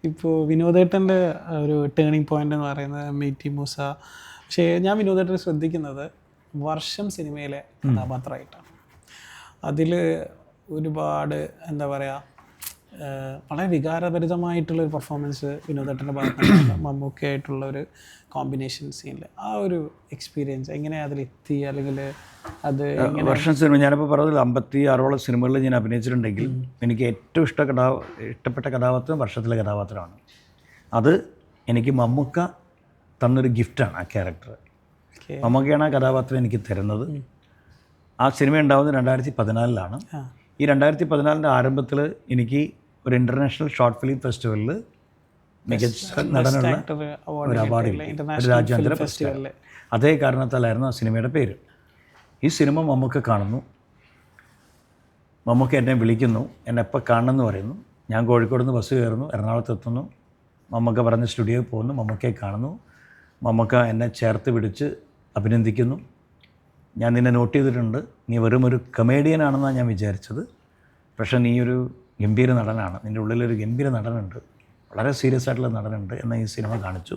ഇപ്പോൾ വിനോദേട്ടൻ്റെ ഒരു turning point എന്ന് പറയുന്നത് മീറ്റി മൂസ. പക്ഷേ ഞാൻ വിനോദേട്ടനെ ശ്രദ്ധിക്കുന്നത് വർഷം സിനിമയിലെ കഥാപാത്രമായിട്ടാണ്. അതിൽ ഒരുപാട് എന്താ പറയുക, വളരെ വികാരഭരിതമായിട്ടുള്ളൊരു പെർഫോമൻസ് വിനോദേട്ടൻ്റെ ഭാഗത്തുനിന്ന് മമ്മൂക്കയായിട്ടുള്ള ഒരു കോമ്പിനേഷൻ സീനിൽ ആ ഒരു എക്സ്പീരിയൻസ് എങ്ങനെയാണ് അതിലെത്തി, അല്ലെങ്കിൽ അത് വർഷം സിനിമ ഞാനിപ്പോൾ പറഞ്ഞതിൽ 56ഓളം സിനിമകളിൽ ഞാൻ അഭിനയിച്ചിട്ടുണ്ടെങ്കിൽ എനിക്ക് ഏറ്റവും ഇഷ്ടപ്പെട്ട കഥാപാത്രം വർഷത്തിലെ കഥാപാത്രമാണ്. അത് എനിക്ക് മമ്മൂക്ക തന്നൊരു ഗിഫ്റ്റാണ് ആ ക്യാരക്ടർ. മമ്മൂക്കയാണ് ആ കഥാപാത്രം എനിക്ക് തരുന്നത്. ആ സിനിമ ഉണ്ടാവുന്നത് 2014 ഈ 2014 ആരംഭത്തിൽ എനിക്ക് ഒരു ഇൻ്റർനാഷണൽ ഷോർട്ട് ഫിലിം ഫെസ്റ്റിവലിൽ മികച്ച നടനുള്ള ഒരു അവാർഡ് കിട്ടി, ഒരു രാജ്യാന്തര ഫെസ്റ്റിവൽ. അതേ കാരണത്താലായിരുന്നു ആ സിനിമയുടെ പേര്. ഈ സിനിമ മമ്മൂക്ക കാണുന്നു, മമ്മൂക്ക എന്നെ വിളിക്കുന്നു, എന്നെ എപ്പോൾ കാണണമെന്ന് പറയുന്നു. ഞാൻ കോഴിക്കോട് നിന്ന് ബസ് കയറുന്നു, എറണാകുളത്ത് എത്തുന്നു. മമ്മൂക്ക പറഞ്ഞ് സ്റ്റുഡിയോയിൽ പോകുന്നു, മമ്മൂക്കയെ കാണുന്നു. മമ്മൂക്ക എന്നെ ചേർത്ത് പിടിച്ച് അഭിനന്ദിക്കുന്നു. ഞാൻ നിന്നെ നോട്ട് ചെയ്തിട്ടുണ്ട്, നീ വെറും ഒരു കമേഡിയനാണെന്നാണ് ഞാൻ വിചാരിച്ചത്, പക്ഷേ നീ ഒരു ഗംഭീര നടനാണ്, നിൻ്റെ ഉള്ളിലൊരു ഗംഭീര നടനുണ്ട്, വളരെ സീരിയസ് ആയിട്ടുള്ള നടനുണ്ട് എന്ന ഈ സിനിമ കാണിച്ചു.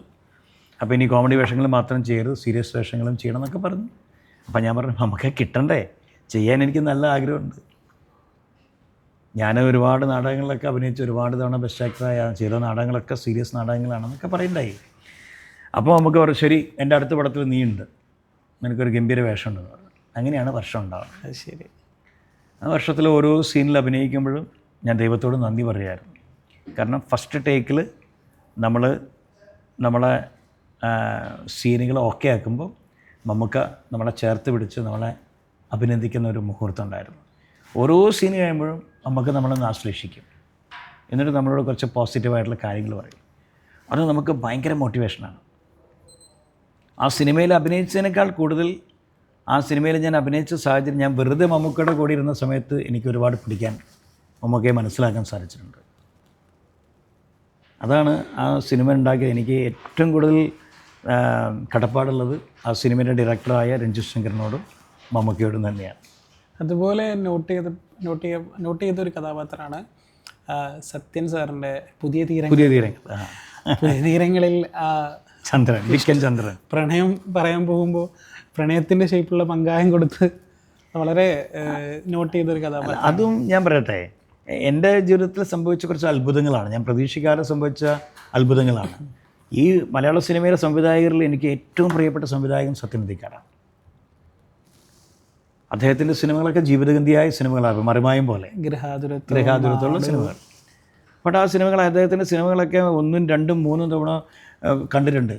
അപ്പോൾ ഇനി കോമഡി വേഷങ്ങൾ മാത്രം ചെയ്യരുത്, സീരിയസ് വേഷങ്ങളും ചെയ്യണം എന്നൊക്കെ പറഞ്ഞു. അപ്പം ഞാൻ പറഞ്ഞു നമുക്ക് കിട്ടണ്ടേ, ചെയ്യാൻ എനിക്ക് നല്ല ആഗ്രഹമുണ്ട്. ഞാൻ ഒരുപാട് നാടകങ്ങളിലൊക്കെ അഭിനയിച്ച് ഒരുപാട് തവണ ബെസ്റ്റ് ആക്ടറായ ചെയ്ത നാടകങ്ങളൊക്കെ സീരിയസ് നാടകങ്ങളാണെന്നൊക്കെ പറയണ്ടായി. അപ്പോൾ നമുക്ക് പറഞ്ഞു ശരി, എൻ്റെ അടുത്ത പടത്തിൽ നീ ഉണ്ട്, നിനക്കൊരു ഗംഭീര വേഷം ഉണ്ടെന്ന് പറഞ്ഞു. അങ്ങനെയാണ് വർഷം ഉണ്ടാവുന്നത്. ശരി. ആ വർഷത്തിൽ ഓരോ സീനിൽ അഭിനയിക്കുമ്പോഴും ഞാൻ ദൈവത്തോട് നന്ദി പറയുമായിരുന്നു. കാരണം ഫസ്റ്റ് ടേക്കിൽ നമ്മളെ സീനുകൾ ഓക്കെ ആക്കുമ്പോൾ നമുക്ക് നമ്മളെ ചേർത്ത് പിടിച്ച് നമ്മളെ അഭിനന്ദിക്കുന്ന ഒരു മുഹൂർത്തം ഉണ്ടായിരുന്നു. ഓരോ സീൻ കഴിയുമ്പോഴും നമുക്ക് നമ്മളൊന്ന് ആശ്ലേഷിക്കും, എന്നിട്ട് നമ്മളോട് കുറച്ച് പോസിറ്റീവായിട്ടുള്ള കാര്യങ്ങൾ പറയും. അത് നമുക്ക് ഭയങ്കര മോട്ടിവേഷനാണ്. ആ സിനിമയിൽ അഭിനയിച്ചതിനേക്കാൾ കൂടുതൽ ആ സിനിമയിൽ ഞാൻ അഭിനയിച്ച സാഹചര്യം, ഞാൻ വെറുതെ മമ്മൂക്കയുടെ കൂടെ ഇരുന്ന സമയത്ത് എനിക്ക് ഒരുപാട് പിടിക്കാൻ, മമ്മൂക്കയെ മനസ്സിലാക്കാൻ സാധിച്ചിട്ടുണ്ട്. അതാണ് ആ സിനിമ ഉണ്ടാക്കിയ എനിക്ക് ഏറ്റവും കൂടുതൽ കടപ്പാടുള്ളത് ആ സിനിമയുടെ ഡയറക്ടറായ രഞ്ജിത് ശങ്കറിനോടും മമ്മൂക്കയോടും തന്നെയാണ്. അതുപോലെ നോട്ട് ചെയ്തൊരു കഥാപാത്രമാണ് സത്യൻ സാറിൻ്റെ പുതിയ തീരങ്ങളിൽ ചന്ദ്രൻ പ്രണയം പറയാൻ പോകുമ്പോൾ പ്രണയത്തിൻ്റെ ഷേപ്പുള്ള പങ്കായം കൊടുത്ത് വളരെ നോട്ട് ചെയ്തൊരു കഥാപാത്രം. അതും ഞാൻ പറയട്ടെ, എൻ്റെ ജീവിതത്തിൽ സംഭവിച്ച കുറച്ച് അത്ഭുതങ്ങളാണ്, ഞാൻ പ്രതീക്ഷിക്കാതെ സംഭവിച്ച അത്ഭുതങ്ങളാണ്. ഈ മലയാള സിനിമയിലെ സംവിധായകരിൽ എനിക്ക് ഏറ്റവും പ്രിയപ്പെട്ട സംവിധായകൻ സത്യൻ അന്തിക്കാടാണ്. അദ്ദേഹത്തിൻ്റെ സിനിമകളൊക്കെ ജീവിതഗന്ധിയായ സിനിമകളാണ്, മറിമായം പോലെ ഗൃഹാതുരത്തുള്ള സിനിമകൾ. ബട്ട് ആ സിനിമകൾ, അദ്ദേഹത്തിൻ്റെ സിനിമകളൊക്കെ 1, 2, 3 തവണ കണ്ടിട്ടുണ്ട്.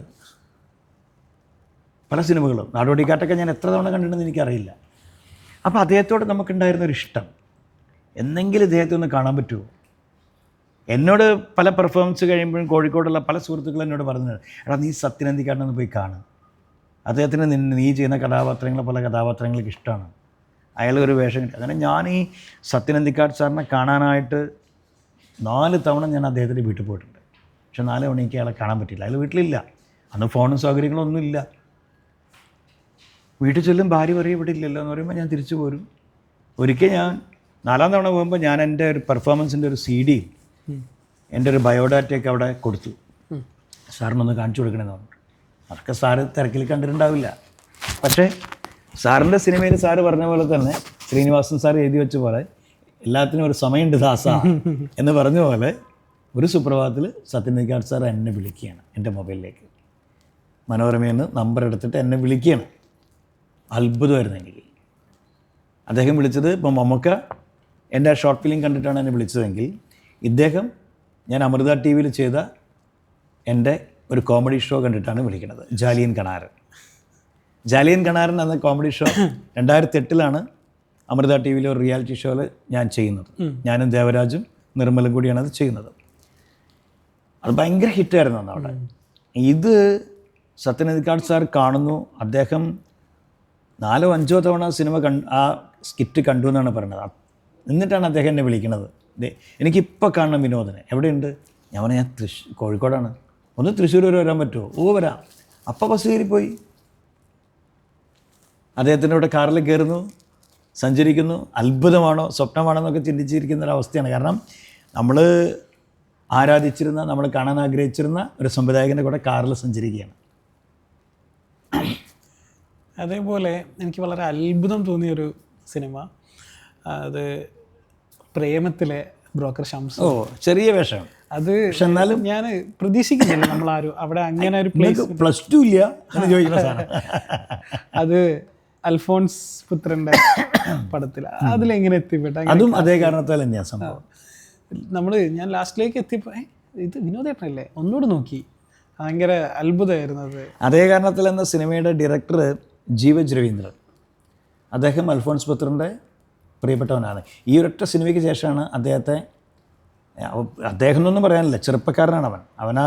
പല സിനിമകളും, നാടോടിക്കാറ്റൊക്കെ ഞാൻ എത്ര തവണ കണ്ടിട്ടുണ്ടെന്ന് എനിക്കറിയില്ല. അപ്പോൾ അദ്ദേഹത്തോട് നമുക്കുണ്ടായിരുന്നൊരു ഇഷ്ടം, എന്നെങ്കിലും ഇദ്ദേഹത്തെ ഒന്ന് കാണാൻ പറ്റുമോ. എന്നോട് പല പെർഫോമൻസ് കഴിയുമ്പോഴും കോഴിക്കോടുള്ള പല സുഹൃത്തുക്കളും എന്നോട് പറഞ്ഞത്, എടാ നീ സത്യൻ അന്തിക്കാടിനൊന്ന് പോയി കാണും, അദ്ദേഹത്തിന് നീ ചെയ്യുന്ന കഥാപാത്രങ്ങൾ പല കഥാപാത്രങ്ങൾക്ക് ഇഷ്ടമാണ്, അയാൾ ഒരു വേഷം കിട്ടും. അങ്ങനെ ഞാൻ ഈ സത്യൻ അന്തിക്കാട് സാറിനെ കാണാനായിട്ട് 4 തവണ ഞാൻ അദ്ദേഹത്തിൻ്റെ വീട്ടിൽ പോയിട്ടുണ്ട്. പക്ഷെ 4 തവണ എനിക്ക് അയാളെ കാണാൻ പറ്റില്ല. അയാൾ വീട്ടിലില്ല, അന്ന് ഫോണും സൗകര്യങ്ങളൊന്നുമില്ല. വീട്ടിൽ ചെല്ലും ഭാര്യ പറയും ഇവിടെ ഇല്ലല്ലോ എന്ന് പറയുമ്പോൾ ഞാൻ തിരിച്ചു പോരും. ഒരിക്കൽ ഞാൻ 4ാം തവണ പോകുമ്പോൾ ഞാൻ എൻ്റെ ഒരു പെർഫോമൻസിൻ്റെ ഒരു CD, എൻ്റെ ഒരു ബയോഡാറ്റയൊക്കെ അവിടെ കൊടുത്തു, സാറിനൊന്ന് കാണിച്ചു കൊടുക്കണമെന്ന് പറഞ്ഞു. അതൊക്കെ സാറ് തിരക്കിൽ കണ്ടിട്ടുണ്ടാവില്ല. പക്ഷേ സാറിൻ്റെ സിനിമയിൽ സാറ് പറഞ്ഞ പോലെ തന്നെ, ശ്രീനിവാസൻ സാർ എഴുതി വെച്ച പോലെ എല്ലാത്തിനും ഒരു സമയമുണ്ട് ദാസ എന്ന് പറഞ്ഞ പോലെ, ഒരു സുപ്രഭാതത്തിൽ സത്യൻ അന്തിക്കാട് സാർ എന്നെ വിളിക്കുകയാണ് എൻ്റെ മൊബൈലിലേക്ക്. മനോരമയിൽ നിന്ന് നമ്പർ എടുത്തിട്ട് എന്നെ വിളിക്കുകയാണ്. അത്ഭുതമായിരുന്നു എനിക്ക്. അദ്ദേഹം വിളിച്ചത്, ഇപ്പം മമ്മൂക്ക എൻ്റെ ഷോർട്ട് ഫിലിം കണ്ടിട്ടാണ് എന്നെ വിളിച്ചതെങ്കിൽ, ഇദ്ദേഹം ഞാൻ അമൃത TV ചെയ്ത എൻ്റെ ഒരു കോമഡി ഷോ കണ്ടിട്ടാണ് വിളിക്കുന്നത്, ജാലിയൻ കണാരൻ എന്ന കോമഡി ഷോ 2008 അമൃത TV ഒരു റിയാലിറ്റി ഷോയിൽ ഞാൻ ചെയ്യുന്നത്. ഞാനും ദേവരാജും നിർമ്മലും കൂടിയാണ് അത് ചെയ്യുന്നത്. അത് ഭയങ്കര ഹിറ്റായിരുന്നു അന്ന് അവിടെ. ഇത് സത്യൻ അന്തിക്കാട് സാർ കാണുന്നു. അദ്ദേഹം 4 or 5 തവണ സിനിമ ആ സ്കിറ്റ് കണ്ടു എന്നാണ് പറയുന്നത്. എന്നിട്ടാണ് അദ്ദേഹം എന്നെ വിളിക്കുന്നത്, എനിക്കിപ്പോൾ കാണണം വിനോദനെ, എവിടെയുണ്ട്? ഞാൻ കോഴിക്കോടാണ്, ഒന്ന് തൃശ്ശൂർ വരെ വരാൻ പറ്റുമോ? ഓ വരാം. അപ്പോൾ ബസ് കയറിപ്പോയി അദ്ദേഹത്തിൻ്റെ കൂടെ കാറിൽ കയറുന്നു, സഞ്ചരിക്കുന്നു. അത്ഭുതമാണോ സ്വപ്നമാണോ എന്നൊക്കെ ചിന്തിച്ചിരിക്കുന്നൊരവസ്ഥയാണ്. കാരണം നമ്മൾ ആരാധിച്ചിരുന്ന, നമ്മൾ കാണാൻ ആഗ്രഹിച്ചിരുന്ന ഒരു സംവിധായകൻ്റെ കൂടെ കാറിൽ സഞ്ചരിക്കുകയാണ്. അതേപോലെ എനിക്ക് വളരെ അത്ഭുതം തോന്നിയൊരു സിനിമ, അത് പ്രേമത്തിലെ ബ്രോക്കർ ഷംസ്. ചെറിയ വേഷം അത്. പക്ഷെ എന്നാലും ഞാൻ പ്രതീക്ഷിക്കുന്നില്ല നമ്മളാരും അവിടെ അങ്ങനെ ഒരു +2 ഇല്ല എന്ന് ചോദിക്കുന്ന സാധനം. അത് അൽഫോൺസ് പുത്രൻ്റെ പടത്തിൽ അതിലെങ്ങനെ എത്തിപ്പെട്ട? അതും അതേ കാരണത്താൽ തന്നെയാണ് സംഭവം. ഞാൻ ലാസ്റ്റിലേക്ക് എത്തിയപ്പോൾ ഇത് വിനോദേട്ടനല്ലേ, ഒന്നുകൂടെ നോക്കി, ഭയങ്കര അത്ഭുതമായിരുന്നു അത്. അതേ കാരണത്തിൽ എന്ന സിനിമയുടെ ഡയറക്ടർ ജീവജ് രവീന്ദ്രൻ, അദ്ദേഹം അൽഫോൺസ് പുത്രൻ്റെ പ്രിയപ്പെട്ടവനാണ്. ഈ ഒരൊറ്റ സിനിമയ്ക്ക് ശേഷമാണ് അദ്ദേഹം എന്നൊന്നും പറയാനില്ല, ചെറുപ്പക്കാരനാണ് അവൻ.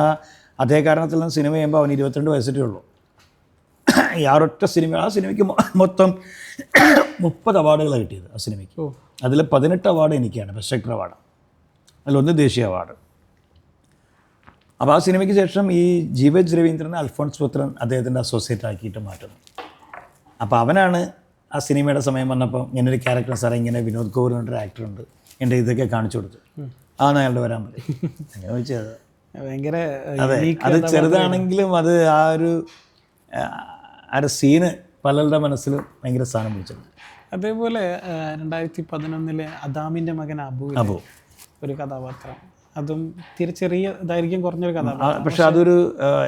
അതേ കാരണത്തിൽ നിന്ന് സിനിമ ചെയ്യുമ്പോൾ അവന് 22 വയസ്സേ ഉള്ളൂ. ഈ ഒരൊറ്റ സിനിമ, ആ സിനിമയ്ക്ക് മൊത്തം 30 അവാർഡുകളാണ് കിട്ടിയത് ആ സിനിമയ്ക്ക്. അതിൽ 18 അവാർഡ് എനിക്കാണ്, ബെസ്റ്റ് ആക്ടർ അവാർഡ്, അതിലൊന്ന് ദേശീയ അവാർഡ്. അപ്പോൾ ആ സിനിമയ്ക്ക് ശേഷം ഈ ജീവജ് രവീന്ദ്രനെ അൽഫോൺസ് പുത്രൻ അദ്ദേഹത്തിൻ്റെ അസോസിയേറ്റ് ആക്കിയിട്ട് മാറ്റുന്നു. അപ്പോൾ അവനാണ് ആ സിനിമയുടെ സമയം വന്നപ്പോൾ ഇങ്ങനൊരു ക്യാരക്ടർ, സാറേ ഇങ്ങനെ വിനോദ് കൗർ എന്നൊരു ആക്ടറുണ്ട്, എൻ്റെ ഇതൊക്കെ കാണിച്ചു കൊടുത്തു. അയാളുടെ വരാൻ പറ്റും അങ്ങനെ ചോദിച്ചത്. ഭയങ്കര അതെ, അത് ചെറുതാണെങ്കിലും അത് ആ ഒരു സീന് പലരുടെ മനസ്സിലും ഭയങ്കര സ്ഥാനം പിടിച്ചിട്ടുണ്ട്. അതേപോലെ 2011 അദാമിൻ്റെ മകൻ അബു ഒരു കഥാപാത്രം, അതും ചെറിയ ഇതായിരിക്കും, കുറഞ്ഞൊരു കഥാപാത്രം, പക്ഷെ അതൊരു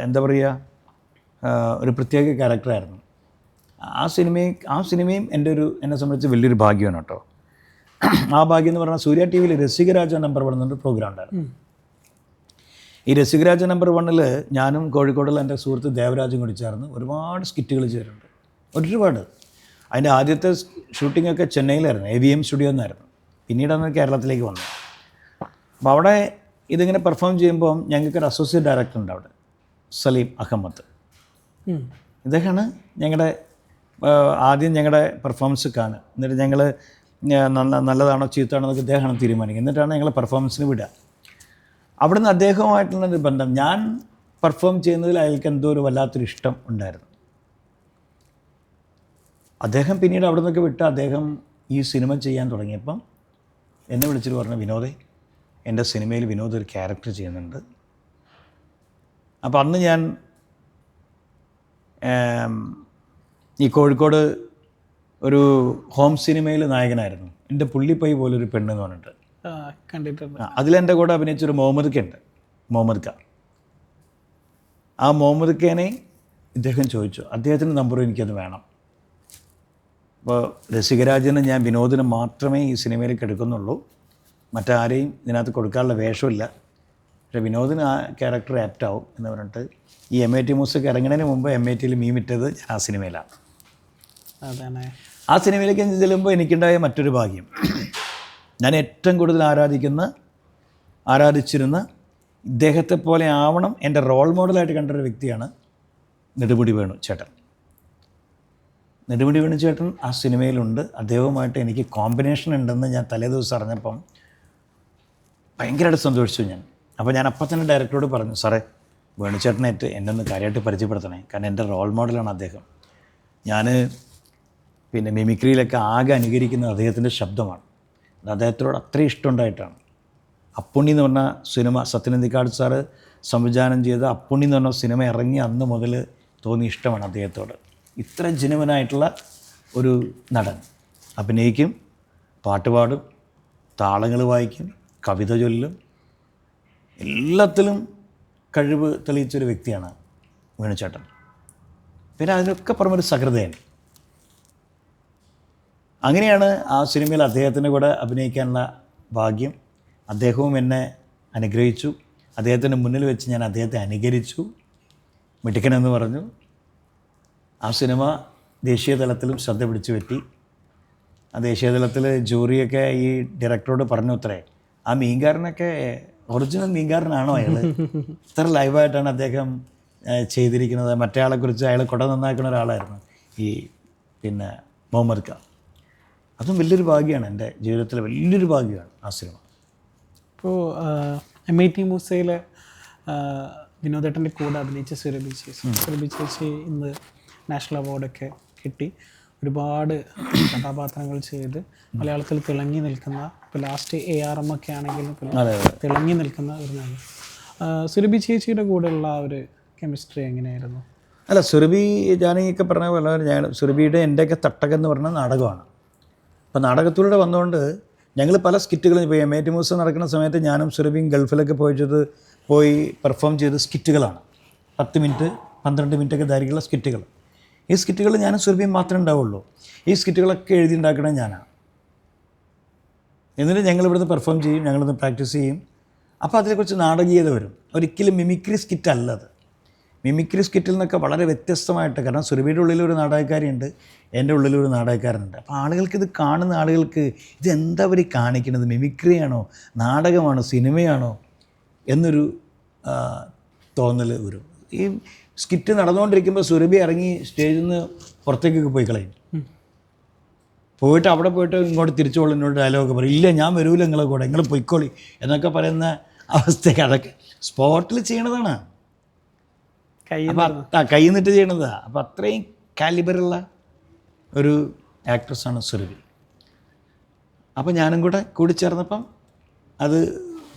എന്താ പറയുക, ഒരു പ്രത്യേക ക്യാരക്ടറായിരുന്നു. ആ സിനിമയും എന്നെ സംബന്ധിച്ച് വലിയൊരു ഭാഗ്യമാണ് കേട്ടോ. ആ ഭാഗ്യം എന്ന് പറഞ്ഞാൽ സൂര്യ TV രസികരാജ നമ്പർ 1 എന്നൊരു പ്രോഗ്രാം ഉണ്ടായിരുന്നു. ഈ രസികരാജ നമ്പർ 1 ഞാനും കോഴിക്കോടുള്ള എൻ്റെ സുഹൃത്ത് ദേവരാജും കൂടി ചേർന്ന് ഒരുപാട് സ്കിറ്റുകൾ ചെയ്തിട്ടുണ്ട്, ഒരുപാട്. അതിൻ്റെ ആദ്യത്തെ ഷൂട്ടിങ്ങൊക്കെ ചെന്നൈയിലായിരുന്നു, AVM സ്റ്റുഡിയോ എന്നായിരുന്നു. പിന്നീടാണ് കേരളത്തിലേക്ക് വന്നത്. അപ്പോൾ അവിടെ ഇതിങ്ങനെ പെർഫോം ചെയ്യുമ്പോൾ ഞങ്ങൾക്കൊരു അസോസിയേറ്റ് ഡയറക്ടർ ഉണ്ട് അവിടെ, സലീം അഹമ്മദ്. ഇദ്ദേഹമാണ് ആദ്യം ഞങ്ങളുടെ പെർഫോമൻസ് കാണുക, എന്നിട്ട് ഞങ്ങൾ നല്ലതാണോ ചീത്തയാണോ എന്നൊക്കെ ഇദ്ദേഹമാണ് തീരുമാനിക്കുക, എന്നിട്ടാണ് ഞങ്ങൾ പെർഫോമൻസിന് വിടുക. അവിടുന്ന് അദ്ദേഹവുമായിട്ടുള്ളൊരു ബന്ധം, ഞാൻ പെർഫോം ചെയ്യുന്നതിൽ അയാൾക്ക് എന്തോ ഒരു വല്ലാത്തൊരു ഇഷ്ടം ഉണ്ടായിരുന്നു. അദ്ദേഹം പിന്നീട് അവിടെ നിന്നൊക്കെ വിട്ട് അദ്ദേഹം ഈ സിനിമ ചെയ്യാൻ തുടങ്ങിയപ്പം എന്നെ വിളിച്ചിട്ട് പറഞ്ഞു, വിനോദേ, എൻ്റെ സിനിമയിൽ വിനോദ് ഒരു ക്യാരക്ടർ ചെയ്യുന്നുണ്ട്. അപ്പോൾ അന്ന് ഞാൻ ഈ കോഴിക്കോട് ഒരു ഹോം സിനിമയിൽ നായകനായിരുന്നു, എൻ്റെ പുള്ളിപ്പൈ പോലൊരു പെണ്ണ് എന്ന് പറഞ്ഞിട്ട് കണ്ടിട്ടുണ്ട്. അതിലെൻ്റെ കൂടെ അഭിനയിച്ചൊരു മുഹമ്മദ് ഖ ഉണ്ട്, മുഹമ്മദ് ഖ. ആ മുഹമ്മദ് ഖേനെ ഇദ്ദേഹം ചോദിച്ചു, അദ്ദേഹത്തിൻ്റെ നമ്പറും എനിക്കത് വേണം. അപ്പോൾ രസികരാജന് ഞാൻ വിനോദിന് മാത്രമേ ഈ സിനിമയിലേക്ക് എടുക്കുന്നുള്ളൂ, മറ്റാരെയും ഇതിനകത്ത് കൊടുക്കാനുള്ള വേഷമില്ല, പക്ഷേ വിനോദിന് ആ ക്യാരക്ടർ ആപ്റ്റാവും എന്ന് പറഞ്ഞിട്ട് ഈ MAT മ്യൂസിക് ഇറങ്ങുന്നതിന് മുമ്പ് MATയിൽ മീമിട്ടത് ഞാൻ ആ സിനിമയിലാണ്. ആ സിനിമയിലേക്ക് ചെല്ലുമ്പോൾ എനിക്കുണ്ടായ മറ്റൊരു ഭാഗ്യം, ഞാൻ ഏറ്റവും കൂടുതൽ ആരാധിച്ചിരുന്ന ഇദ്ദേഹത്തെ പോലെ ആവണം എൻ്റെ റോൾ മോഡലായിട്ട് കണ്ടൊരു വ്യക്തിയാണ് നെടുമുടി വേണു ചേട്ടൻ. നെടുമുടി വേണു ചേട്ടൻ ആ സിനിമയിലുണ്ട്. അദ്ദേഹവുമായിട്ട് എനിക്ക് കോമ്പിനേഷൻ ഉണ്ടെന്ന് ഞാൻ തലേദിവസം അറിഞ്ഞപ്പം ഭയങ്കരമായിട്ട് സന്തോഷിച്ചു ഞാൻ. അപ്പോൾ ഞാൻ അപ്പം തന്നെ ഡയറക്ടറോട് പറഞ്ഞു, സാറേ വേണുചേട്ടനായിട്ട് എന്നെ ഒന്ന് കാര്യമായിട്ട് പരിചയപ്പെടുത്തണേ, കാരണം എൻ്റെ റോൾ മോഡലാണ് അദ്ദേഹം. ഞാൻ പിന്നെ മിമിക്രിയിലൊക്കെ ആകെ അനുകരിക്കുന്ന അദ്ദേഹത്തിൻ്റെ ശബ്ദമാണ്. അത് അദ്ദേഹത്തിനോട് അത്രയും ഇഷ്ടമുണ്ടായിട്ടാണ്. അപ്പുണ്ണി എന്ന് പറഞ്ഞ സിനിമ സത്യനന്ദിക്കാട് സാറ് സംവിധാനം ചെയ്ത അപ്പുണ്ണി എന്ന് പറഞ്ഞ സിനിമ ഇറങ്ങി അന്ന് മുതൽ തോന്നിയ ഇഷ്ടമാണ് അദ്ദേഹത്തോട്. ഇത്ര ജനുവനായിട്ടുള്ള ഒരു നടൻ, അഭിനയിക്കും, പാട്ട് പാടും, താളങ്ങൾ വായിക്കും, കവിത ചൊല്ലും, എല്ലാത്തിലും കഴിവ് തെളിയിച്ചൊരു വ്യക്തിയാണ് വേണുചേട്ടൻ. പിന്നെ അതിനൊക്കെ പുറമൊരു സഹൃദയൻ. അങ്ങനെയാണ് ആ സിനിമയിൽ അദ്ദേഹത്തിൻ്റെ കൂടെ അഭിനയിക്കാനുള്ള ഭാഗ്യം. അദ്ദേഹവും എന്നെ അനുഗ്രഹിച്ചു. അദ്ദേഹത്തിൻ്റെ മുന്നിൽ വെച്ച് ഞാൻ അദ്ദേഹത്തെ അനുകരിച്ചു, മിടുക്കനെന്ന് പറഞ്ഞു. ആ സിനിമ ദേശീയ തലത്തിലും ശ്രദ്ധ പിടിച്ചു പറ്റി. ആ ദേശീയ തലത്തിൽ ജൂറിയൊക്കെ ഈ ഡയറക്ടറോട് പറഞ്ഞു, അത്രേ ആ മീൻകാരനൊക്കെ ഒറിജിനൽ മീൻകാരനാണോ അയാൾ, ഇത്ര ലൈവായിട്ടാണ് അദ്ദേഹം ചെയ്തിരിക്കുന്നത്. മറ്റേ ആളെക്കുറിച്ച് അയാൾ കുട നന്നാക്കുന്ന ഒരാളായിരുന്നു ഈ പിന്നെ മുഹമ്മദ് ഖാൻ. അതും വലിയൊരു ഭാഗ്യമാണ്, എൻ്റെ ജീവിതത്തിലെ വലിയൊരു ഭാഗ്യമാണ് ആ സിനിമ. ഇപ്പോൾ MAT മൂസയിലെ വിനോദേട്ടൻ്റെ കൂടെ അഭിനയിച്ച സുരഭി ചേച്ചി ഇന്ന് നാഷണൽ അവാർഡൊക്കെ കിട്ടി. ഒരുപാട് കഥാപാത്രങ്ങൾ ചെയ്ത് മലയാളത്തിൽ തിളങ്ങി നിൽക്കുന്ന, ഇപ്പോൾ ലാസ്റ്റ് ARM ഒക്കെ ആണെങ്കിലും തിളങ്ങി നിൽക്കുന്ന ഒരു നടൻ. സുരഭി ചേച്ചിയുടെ കൂടെയുള്ള ആ ഒരു കെമിസ്ട്രി എങ്ങനെയായിരുന്നു? അല്ല, സുരഭി ജാനകിയൊക്കെ പറഞ്ഞ പോലെ ഞാൻ സുരഭിയുടെ എൻ്റെയൊക്കെ തട്ടകം എന്ന് പറഞ്ഞ നാടകമാണ്. അപ്പോൾ നാടകത്തിലൂടെ വന്നുകൊണ്ട് ഞങ്ങൾ പല സ്കിറ്റുകളും ഇപ്പോൾ MIT മ്യൂസിയം നടക്കുന്ന സമയത്ത് ഞാനും സുരഭിയും ഗൾഫിലൊക്കെ പോയി പെർഫോം ചെയ്ത സ്കിറ്റുകളാണ്. 10 മിനിറ്റ് 12 മിനിറ്റൊക്കെ ദൈർഘ്യമുള്ള സ്കിറ്റുകൾ. ഈ സ്കിറ്റുകൾ ഞാനും സുരഭിയും മാത്രമേ ഉണ്ടാവുള്ളൂ. ഈ സ്കിറ്റുകളൊക്കെ എഴുതി ഉണ്ടാക്കണത് ഞാനാണ്. എന്നിട്ട് ഞങ്ങളിവിടുന്ന് പെർഫോം ചെയ്യും, ഞങ്ങളിന്ന് പ്രാക്ടീസ് ചെയ്യും. അപ്പോൾ അതിനെക്കുറിച്ച് നാടകീയത വരും. ഒരിക്കലും മിമിക്രി സ്കിറ്റ് അല്ല അത്. മിമിക്രി സ്കിറ്റിൽ നിന്നൊക്കെ വളരെ വ്യത്യസ്തമായിട്ട്, കാരണം സുരഭിയുടെ ഉള്ളിലൊരു നാടകക്കാരിയുണ്ട്, എൻ്റെ ഉള്ളിലൊരു നാടകക്കാരനുണ്ട്. അപ്പോൾ ആളുകൾക്ക് ഇത് കാണുന്ന ആളുകൾക്ക് ഇതെന്താ അവർ കാണിക്കുന്നത്, മിമിക്രിയാണോ നാടകമാണോ സിനിമയാണോ എന്നൊരു തോന്നൽ വരും. ഈ സ്കിറ്റ് നടന്നുകൊണ്ടിരിക്കുമ്പോൾ സുരഭി ഇറങ്ങി സ്റ്റേജിൽ നിന്ന് പുറത്തേക്കൊക്കെ പോയി കളയും. പോയിട്ട് അവിടെ പോയിട്ട് ഇങ്ങോട്ട് തിരിച്ചോളൂ, എന്നോട് ഡയലോഗൊക്കെ പറയും, ഇല്ല ഞാൻ വരൂല നിങ്ങളെ കൂടെ, നിങ്ങൾ പൊയ്ക്കോളി എന്നൊക്കെ പറയുന്ന അവസ്ഥയൊക്കെ അതൊക്കെ സ്പോട്ടിൽ ചെയ്യണതാണ്. അപ്പം കൈ നിന്നിട്ട് ചെയ്യണതാണ്. അപ്പോൾ അത്രയും കാലിബറുള്ള ഒരു ആക്ട്രസ്സാണ് സുരഭി. അപ്പോൾ ഞാനും കൂടി ചേർന്നപ്പം അത്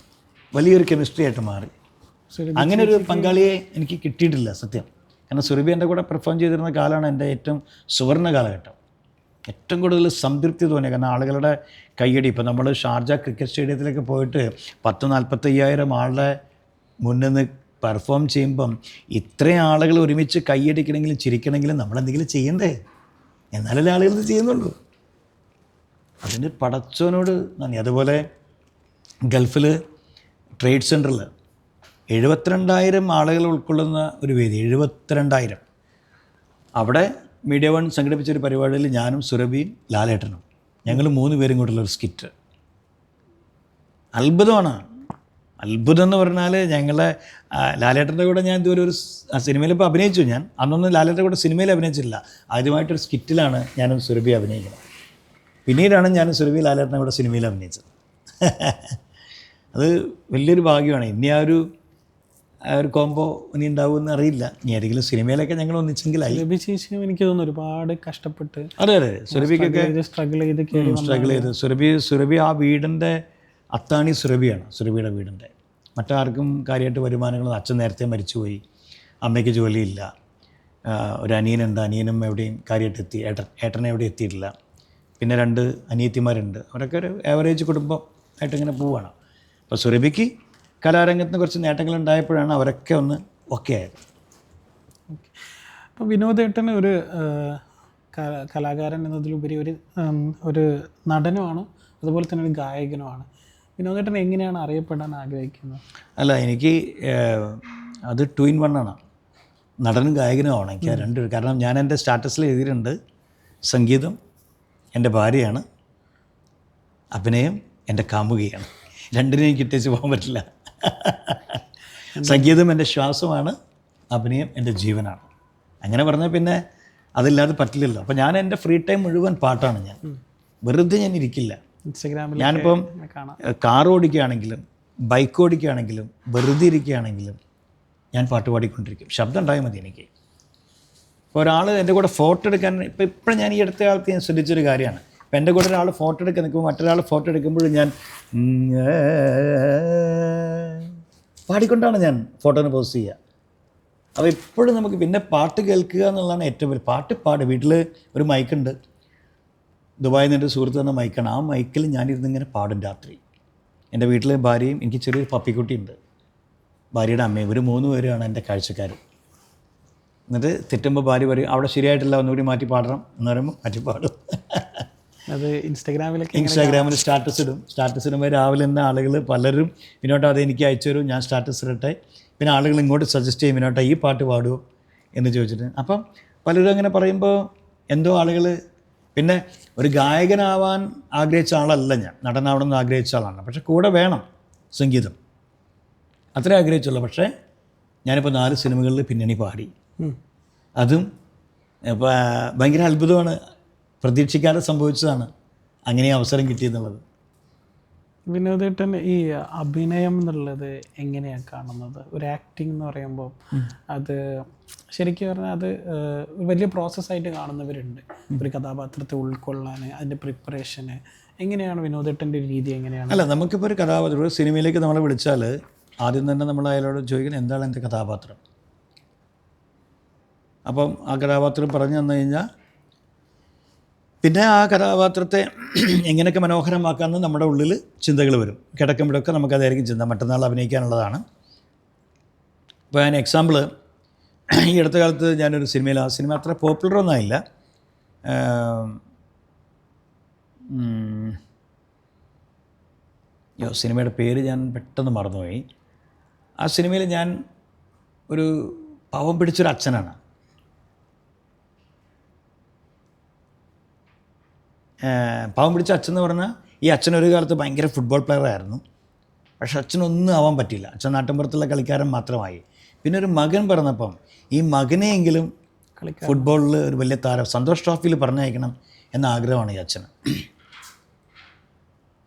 വലിയൊരു കെമിസ്ട്രി ആയിട്ട് മാറി. അങ്ങനെ ഒരു പങ്കാളിയെ എനിക്ക് കിട്ടിയിട്ടില്ല സത്യം. കാരണം സുരഭി എൻ്റെ കൂടെ പെർഫോം ചെയ്തിരുന്ന കാലമാണ് എൻ്റെ ഏറ്റവും സുവർണ്ണ കാലഘട്ടം. ഏറ്റവും കൂടുതൽ സംതൃപ്തി തോന്നിയ, കാരണം ആളുകളുടെ കയ്യടി. ഇപ്പോൾ നമ്മൾ ഷാർജ ക്രിക്കറ്റ് സ്റ്റേഡിയത്തിലേക്ക് പോയിട്ട് 40-45 ആളുടെ മുന്നിൽ നിന്ന് പെർഫോം ചെയ്യുമ്പം ഇത്രയും ആളുകൾ ഒരുമിച്ച് കൈയടിക്കണമെങ്കിലും ചിരിക്കണമെങ്കിലും നമ്മളെന്തെങ്കിലും ചെയ്യണ്ടേ? എന്നാലല്ലേ ആളുകൾ ഇത് ചെയ്യുന്നുള്ളൂ. അതിന് പടച്ചവനോട് നന്ദി. അതുപോലെ ഗൾഫിൽ ട്രേഡ് സെൻറ്ററിൽ 72,000 ആളുകൾ ഉൾക്കൊള്ളുന്ന ഒരു വേദി, 72,000. അവിടെ മീഡിയ വൺ സംഘടിപ്പിച്ചൊരു പരിപാടിയിൽ ഞാനും സുരഭിയും ലാലേട്ടനും ഞങ്ങൾ 3 പേരും കൂടെയുള്ളൊരു സ്കിറ്റ്. അത്ഭുതമാണ്. അത്ഭുതം എന്ന് പറഞ്ഞാൽ ഞങ്ങളെ ലാലേട്ടൻ്റെ കൂടെ ഞാൻ ഇതുവരെ ഒരു സിനിമയിൽ ഇപ്പോൾ അഭിനയിച്ചു. ഞാൻ അന്നൊന്നും ലാലേട്ടൻ്റെ കൂടെ സിനിമയിൽ അഭിനയിച്ചില്ല. ആദ്യമായിട്ടൊരു സ്കിറ്റിലാണ് ഞാനും സുരഭി അഭിനയിക്കുന്നത്. പിന്നീടാണ് ഞാനും സുരഭി ലാലേട്ടനെ കൂടെ സിനിമയിൽ അഭിനയിച്ചത്. അത് വലിയൊരു ഭാഗ്യമാണ്. ഇനി ആ ഒരു കോംബോ ഇനി ഉണ്ടാവുമെന്ന് അറിയില്ല. ഇനി ഏതെങ്കിലും സിനിമയിലൊക്കെ ഞങ്ങൾ ഒന്നിച്ചെങ്കിലായി. സുരഭി ചേച്ചിയും എനിക്ക് തോന്നുന്നു ഒരുപാട് കഷ്ടപ്പെട്ട്. അതെ സുരഭിക്കൊക്കെ സ്ട്രഗിൾ ചെയ്ത് സുരഭി ആ വീടിൻ്റെ അത്താണി സുരഭിയാണ്. സുരഭിയുടെ വീടിൻ്റെ മറ്റാർക്കും കാര്യമായിട്ട് വരുമാനങ്ങൾ. അച്ഛൻ നേരത്തെ മരിച്ചുപോയി, അമ്മയ്ക്ക് ജോലിയില്ല, ഒരു അനിയനുണ്ട്, അനിയനും എവിടെയും കാര്യമായിട്ട് ഏട്ടനെ എവിടെയും എത്തിയിട്ടില്ല. പിന്നെ 2 അനിയത്തിമാരുണ്ട്. അവരൊക്കെ ഒരു ആവറേജ് കുടുംബം ആയിട്ടിങ്ങനെ പോവുകയാണ്. അപ്പോൾ സുരഭിക്ക് കലാരംഗത്തിന് കുറച്ച് നേട്ടങ്ങളുണ്ടായപ്പോഴാണ് അവരൊക്കെ ഒന്ന് ഓക്കെ ആയത്. അപ്പോൾ വിനോദേട്ടന് ഒരു കലാകാരൻ എന്നതിലുപരി ഒരു നടനുമാണ്, അതുപോലെ തന്നെ ഒരു ഗായകനുമാണ്. വിനോദേട്ടൻ എങ്ങനെയാണ് അറിയപ്പെടാൻ ആഗ്രഹിക്കുന്നത്? അല്ല, എനിക്ക് അത് 2 in 1 ആണ്. നടനും ഗായകനും ആണ് എനിക്ക്. 2. കാരണം ഞാൻ എൻ്റെ സ്റ്റാറ്റസിൽ എഴുതിയിട്ടുണ്ട്, സംഗീതം എൻ്റെ ഭാര്യയാണ്, അഭിനയം എൻ്റെ കാമുകിയാണ്. 2നെയും എനിക്ക് ഇട്ടേച്ച് പോകാൻ പറ്റില്ല. സംഗീതം എൻ്റെ ശ്വാസമാണ്, അഭിനയം എൻ്റെ ജീവനാണ്. അങ്ങനെ പറഞ്ഞാൽ പിന്നെ അതില്ലാതെ പറ്റില്ലല്ലോ. അപ്പോൾ ഞാൻ എൻ്റെ ഫ്രീ ടൈം മുഴുവൻ പാട്ടാണ്. ഞാൻ വെറുതെ ഞാൻ ഇരിക്കില്ല. ഇൻസ്റ്റഗ്രാമിൽ ഞാനിപ്പം കാർ ഓടിക്കുകയാണെങ്കിലും ബൈക്ക് ഓടിക്കുകയാണെങ്കിലും വെറുതെ ഇരിക്കുകയാണെങ്കിലും ഞാൻ പാട്ട് പാടിക്കൊണ്ടിരിക്കും. ശബ്ദം ഉണ്ടായാൽ മതി എനിക്ക്. ഇപ്പോൾ ഒരാൾ എൻ്റെ കൂടെ ഫോട്ടോ എടുക്കാൻ, ഇപ്പോഴും ഞാൻ ഈ അടുത്ത കാലത്ത് ഞാൻ ശ്രദ്ധിച്ചൊരു കാര്യമാണ്. അപ്പോൾ എൻ്റെ കൂടെ ഒരാൾ ഫോട്ടോ എടുക്കാൻ നിൽക്കുമ്പോൾ മറ്റൊരാൾ ഫോട്ടോ എടുക്കുമ്പോഴും ഞാൻ പാടിക്കൊണ്ടാണ് ഞാൻ ഫോട്ടോനെ പോസ്റ്റ് ചെയ്യുക. അപ്പോൾ എപ്പോഴും നമുക്ക് പിന്നെ പാട്ട് കേൾക്കുക എന്നുള്ളതാണ് ഏറ്റവും വലിയ. പാട്ട് വീട്ടിൽ ഒരു മൈക്കുണ്ട്, ദുബായിൽ നിന്ന് എൻ്റെ സുഹൃത്ത് തന്ന മൈക്കാണ്. ആ മൈക്കിൽ ഞാനിരുന്നിങ്ങനെ പാടും രാത്രി. എൻ്റെ വീട്ടിൽ ഭാര്യയും എനിക്ക് ചെറിയൊരു പപ്പിക്കുട്ടിയുണ്ട്, ഭാര്യയുടെ അമ്മയും. ഇവർ 3 പേരുമാണ് എൻ്റെ കാഴ്ചക്കാർ. എന്നിട്ട് തെറ്റുമ്പോൾ ഭാര്യ പറയും അവിടെ ശരിയായിട്ടില്ല, ഒന്നുകൂടി മാറ്റി പാടണം എന്ന് പറയുമ്പോൾ മാറ്റി പാടും. അത് ഇൻസ്റ്റാഗ്രാമിൽ സ്റ്റാറ്റസ് ഇടുമ്പോൾ രാവിലെ തന്നെ ആളുകൾ പലരും വിനോട്ട അത് എനിക്ക് അയച്ചു തരും, ഞാൻ സ്റ്റാറ്റസ് ഇടട്ടെ. പിന്നെ ആളുകൾ ഇങ്ങോട്ട് സജസ്റ്റ് ചെയ്യും, വിനോട്ട ഈ പാട്ട് പാടുമോ എന്ന് ചോദിച്ചിട്ട്. അപ്പം പലരും അങ്ങനെ പറയുമ്പോൾ എന്തോ ആളുകൾ, പിന്നെ ഒരു ഗായകനാവാൻ ആഗ്രഹിച്ച ആളല്ല ഞാൻ, നടനാവണമെന്ന് ആഗ്രഹിച്ച ആളാണ്. പക്ഷെ കൂടെ വേണം സംഗീതം, അത്രേ ആഗ്രഹിച്ചുള്ളൂ. പക്ഷേ ഞാനിപ്പോൾ 4 സിനിമകളിൽ പിന്നണി പാടി. അതും ഭയങ്കര അത്ഭുതമാണ്, പ്രതീക്ഷിക്കാതെ സംഭവിച്ചതാണ് അങ്ങനെ അവസരം കിട്ടിയെന്നുള്ളത്. വിനോദേട്ടൻ ഈ അഭിനയം എന്നുള്ളത് എങ്ങനെയാണ് കാണുന്നത്? ഒരു ആക്ടിങ് എന്ന് പറയുമ്പോൾ അത് ശരിക്കും പറഞ്ഞാൽ അത് വലിയ പ്രോസസ്സായിട്ട് കാണുന്നവരുണ്ട്. ഒരു കഥാപാത്രത്തെ ഉൾക്കൊള്ളാൻ, അതിൻ്റെ പ്രിപ്പറേഷന് എങ്ങനെയാണ് വിനോദേട്ടൻ്റെ ഒരു രീതി എങ്ങനെയാണ്? അല്ല, നമുക്കിപ്പോൾ ഒരു കഥാപാത്രം ഒരു സിനിമയിലേക്ക് നമ്മളെ വിളിച്ചാൽ ആദ്യം തന്നെ നമ്മൾ അയാളോട് ചോദിക്കുന്നത് എന്താണ് എൻ്റെ കഥാപാത്രം. അപ്പം ആ കഥാപാത്രം പറഞ്ഞു തന്നു കഴിഞ്ഞാൽ പിന്നെ ആ കഥാപാത്രത്തെ എങ്ങനെയൊക്കെ മനോഹരമാക്കാമെന്ന് നമ്മുടെ ഉള്ളിൽ ചിന്തകൾ വരും. കിടക്കുമ്പോഴൊക്കെ നമുക്കതായിരിക്കും ചിന്ത, മറ്റന്നാൾ അഭിനയിക്കാനുള്ളതാണ്. ഇപ്പോൾ ഞാൻ എക്സാമ്പിൾ, ഈ അടുത്ത കാലത്ത് ഞാനൊരു സിനിമയിൽ, ആ സിനിമ അത്ര പോപ്പുലറൊന്നും ആയില്ല, സിനിമയുടെ പേര് ഞാൻ പെട്ടെന്ന് മറന്നുപോയി. ആ സിനിമയിൽ ഞാൻ ഒരു പാവം പിടിച്ചൊരു അച്ഛനാണ്. പാവം പിടിച്ച അച്ഛൻ എന്ന് പറഞ്ഞാൽ ഈ അച്ഛൻ ഒരു കാലത്ത് ഭയങ്കര ഫുട്ബോൾ പ്ലെയർ ആയിരുന്നു. പക്ഷെ അച്ഛനൊന്നും ആവാൻ പറ്റിയില്ല. അച്ഛൻ നാട്ടിൻപുറത്തുള്ള കളിക്കാരൻ മാത്രമായി. പിന്നെ ഒരു മകൻ പിറന്നപ്പം ഈ മകനെയെങ്കിലും ഫുട്ബോളിൽ ഒരു വലിയ താരം, സന്തോഷ് ട്രോഫിയിൽ പറഞ്ഞയക്കണം എന്ന ആഗ്രഹമാണ് ഈ അച്ഛന്.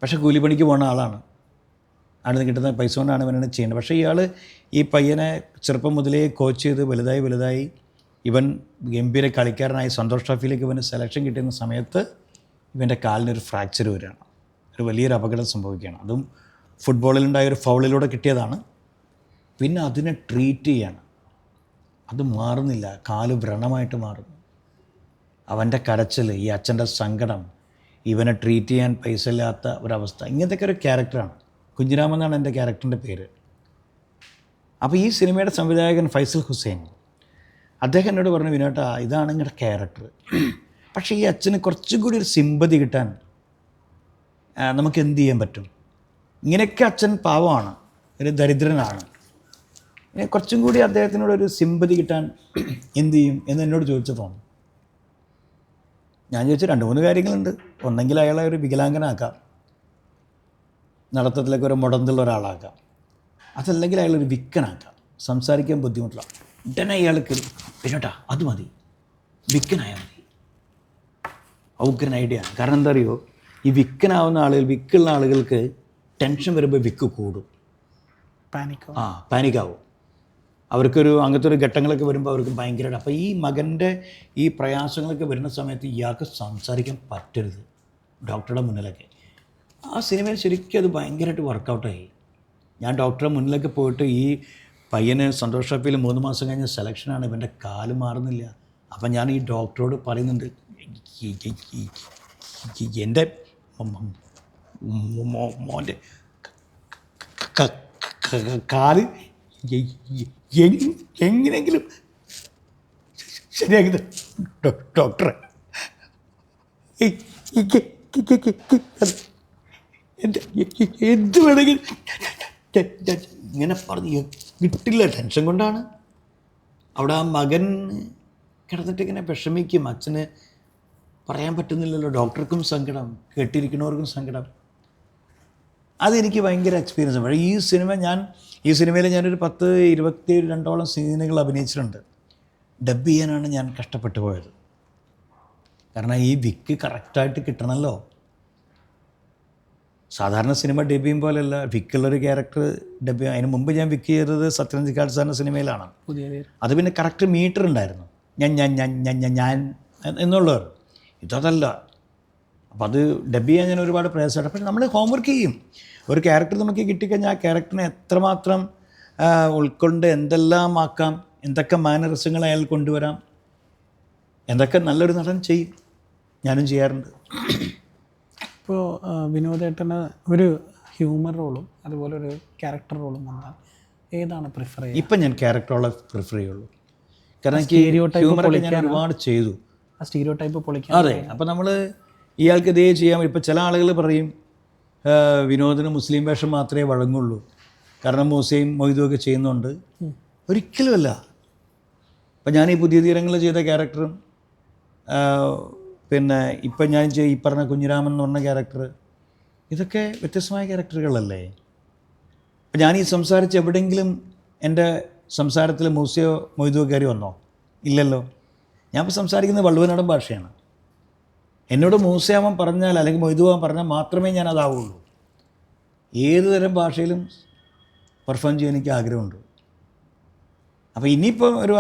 പക്ഷേ കൂലിപ്പണിക്ക് പോകുന്ന ആളാണ്. അവിടെ നിന്ന് കിട്ടുന്ന പൈസ കൊണ്ടാണ് ഇവനാണ് ചെയ്യുന്നത്. പക്ഷേ ഇയാൾ ഈ പയ്യനെ ചെറുപ്പം മുതലേ കോച്ച് ചെയ്ത് വലുതായി ഇവൻ ഗംഭീര കളിക്കാരനായി സന്തോഷ് ട്രോഫിയിലേക്ക് ഇവന് സെലക്ഷൻ കിട്ടുന്ന സമയത്ത് ഇവൻ്റെ കാലിനൊരു ഫ്രാക്ചർ വരികയാണ്. ഒരു വലിയൊരു അപകടം സംഭവിക്കുകയാണ്. അതും ഫുട്ബോളിലുണ്ടായ ഒരു ഫൗളിലൂടെ കിട്ടിയതാണ്. പിന്നെ അതിനെ ട്രീറ്റ് ചെയ്യാണ്. അത് മാറുന്നില്ല, കാല് വ്രണമായിട്ട് മാറുന്നു. അവൻ്റെ കരച്ചിൽ, ഈ അച്ഛൻ്റെ സങ്കടം, ഇവനെ ട്രീറ്റ് ചെയ്യാൻ പൈസ ഇല്ലാത്ത ഒരവസ്ഥ, ഇങ്ങനത്തെയൊക്കെ ഒരു ക്യാരക്ടറാണ്. കുഞ്ഞിരാമൻ എന്നാണ് എൻ്റെ ക്യാരക്ടറിൻ്റെ പേര്. അപ്പോൾ ഈ സിനിമയുടെ സംവിധായകൻ ഫൈസൽ ഹുസൈൻ, അദ്ദേഹം എന്നോട് പറഞ്ഞു, വിനോട്ടാ ഇതാണ് നിങ്ങളുടെ ക്യാരക്ടർ. പക്ഷേ ഈ അച്ഛന് കുറച്ചും കൂടി ഒരു സിമ്പതി കിട്ടാൻ നമുക്ക് എന്ത് ചെയ്യാൻ പറ്റും? ഇങ്ങനെയൊക്കെ അച്ഛൻ പാവമാണ്, ഒരു ദരിദ്രനാണ്, ഇനി കുറച്ചും കൂടി അദ്ദേഹത്തിനോടൊരു സിമ്പതി കിട്ടാൻ എന്ത് ചെയ്യും എന്ന് എന്നോട് ചോദിച്ചപ്പോൾ ഞാൻ ചോദിച്ച 2-3 കാര്യങ്ങളുണ്ട്. ഒന്നെങ്കിൽ അയാളെ ഒരു വികലാംഗനാക്കാം, നടത്തത്തിലൊക്കെ ഒരു മുടന്തുള്ള ഒരാളാക്കാം. അതല്ലെങ്കിൽ അയാളൊരു വിക്കനാക്കാം, സംസാരിക്കാൻ ബുദ്ധിമുട്ടുള്ള. ഉടനെ അയാൾക്ക് പിന്നോട്ടാ അത് മതി, വിക്കനായാൽ മതി. ഔഗ്രൻ ഐഡിയ. കാരണം എന്താ അറിയോ, ഈ വിക്കനാവുന്ന ആളുകൾ, വിക്കുള്ള ആളുകൾക്ക് ടെൻഷൻ വരുമ്പോൾ വിക്ക് കൂടും, പാനിക്കാവും. അവർക്കൊരു അങ്ങനത്തെ ഒരു ഘട്ടങ്ങളൊക്കെ വരുമ്പോൾ അവർക്ക് ഭയങ്കരമായിട്ട്. അപ്പോൾ ഈ മകൻ്റെ ഈ പ്രയാസങ്ങളൊക്കെ വരുന്ന സമയത്ത് ഇയാൾക്ക് സംസാരിക്കാൻ പറ്റരുത് ഡോക്ടറുടെ മുന്നിലൊക്കെ. ആ സിനിമയിൽ ശരിക്കും അത് ഭയങ്കരമായിട്ട് വർക്കൗട്ടായി. ഞാൻ ഡോക്ടറുടെ മുന്നിലൊക്കെ പോയിട്ട് ഈ പയ്യന് സന്തോഷ് ട്രോഫിയിൽ 3 മാസം കഴിഞ്ഞ സെലക്ഷനാണ്, ഇവൻ്റെ കാല് മാറുന്നില്ല. അപ്പം ഞാൻ ഈ ഡോക്ടറോട് പറയുന്നുണ്ട്, എൻ്റെ മോൻ്റെ കാല് എങ്ങനെയെങ്കിലും ശരിയാക്കി ഡോക്ടറെ. എന്ത് വേണമെങ്കിലും ഇങ്ങനെ പറഞ്ഞ് കിട്ടില്ല. ടെൻഷൻ കൊണ്ടാണ്. അവിടെ ആ മകൻ കിടന്നിട്ട് ഇങ്ങനെ വിഷമിക്കും. അച്ഛന് പറയാൻ പറ്റുന്നില്ലല്ലോ. ഡോക്ടർക്കും സങ്കടം, കേട്ടിരിക്കുന്നവർക്കും സങ്കടം. അതെനിക്ക് ഭയങ്കര എക്സ്പീരിയൻസ്. പക്ഷേ ഈ സിനിമയിൽ ഞാനൊരു 10-22 സീനുകൾ അഭിനയിച്ചിട്ടുണ്ട്. ഡബ് ചെയ്യാനാണ് ഞാൻ കഷ്ടപ്പെട്ടു പോയത്. കാരണം ഈ വിക്ക് കറക്റ്റായിട്ട് കിട്ടണമല്ലോ. സാധാരണ സിനിമ ഡബ് ചെയ്യും പോലെയല്ല, വിക്കുള്ളൊരു ക്യാരക്ടർ ഡബ് ചെയ്യാൻ. അതിന് മുമ്പ് ഞാൻ വിക്ക് ചെയ്തത് സത്യനന്ദിക്കാട് സാറിൻ്റെ സിനിമയിലാണ്. അത് പിന്നെ കറക്റ്റ് മീറ്റർ ഉണ്ടായിരുന്നു, ഞാൻ എന്നുള്ളവർ. ഇതല്ല. അപ്പോൾ അത് ഡബ് ചെയ്യാൻ ഞാൻ ഒരുപാട് പ്രയാസമാണ്. പക്ഷേ നമ്മൾ ഹോംവർക്ക് ചെയ്യും. ഒരു ക്യാരക്ടർ നമുക്ക് കിട്ടിക്കഴിഞ്ഞാൽ ആ ക്യാരക്ടറിനെ എത്രമാത്രം ഉൾക്കൊണ്ട് എന്തെല്ലാം ആക്കാം, എന്തൊക്കെ മാനറിസങ്ങൾ അയാൾ കൊണ്ടുവരാം, എന്തൊക്കെ നല്ലൊരു നടൻ ചെയ്യും. ഞാനും ചെയ്യാറുണ്ട്. ഇപ്പോൾ വിനോദേട്ടന് ഒരു ഹ്യൂമർ റോളും അതുപോലെ ഒരു ക്യാരക്ടർ റോളും വന്നാൽ ഏതാണ് പ്രിഫർ ചെയ്യുക? ഇപ്പം ഞാൻ ക്യാരക്ടർ റോളെ പ്രിഫർ ചെയ്യുള്ളൂ. കാരണം എനിക്ക് ഹ്യൂമറൊക്കെ ഞാൻ ഒരുപാട് ചെയ്തു. ആ സ്റ്റീരിയോ ടൈപ്പ് പൊളിക്കാൻ. അതെ. അപ്പോൾ നമ്മൾ ഇയാൾക്ക് ഇതേ ചെയ്യാം. ഇപ്പോൾ ചില ആളുകൾ പറയും വിനോദിന് മുസ്ലിം വേഷം മാത്രമേ വഴങ്ങുള്ളൂ, കാരണം മൂസയും മൊയ്തുമൊക്കെ ചെയ്യുന്നുണ്ട്. ഒരിക്കലുമല്ല. അപ്പം ഞാൻ ഈ പുതിയ തീരങ്ങളിൽ ചെയ്ത ക്യാരക്ടറും പിന്നെ ഇപ്പം ഞാൻ ഈ പറഞ്ഞ കുഞ്ഞിരാമൻ എന്ന് പറഞ്ഞ ക്യാരക്ടർ, ഇതൊക്കെ വ്യത്യസ്തമായ ക്യാരക്ടറുകളല്ലേ. അപ്പം ഞാൻ ഈ സംസാരിച്ച് എവിടെയെങ്കിലും എൻ്റെ സംസാരത്തിൽ മൂസയോ മൊയ്തുവോ കയറി വന്നോ? ഇല്ലല്ലോ. ഞാൻ ഇപ്പോൾ സംസാരിക്കുന്നത് വള്ളുവനാടൻ ഭാഷയാണ്. എന്നോട് മൂസയാവാൻ പറഞ്ഞാൽ അല്ലെങ്കിൽ മൊയ്തുവാൻ പറഞ്ഞാൽ മാത്രമേ ഞാൻ അതാവുള്ളൂ. ഏത് തരം ഭാഷയിലും പെർഫോം ചെയ്യാൻ എനിക്ക് ആഗ്രഹമുണ്ട്. അപ്പോൾ ഇനിയിപ്പോൾ ഒരു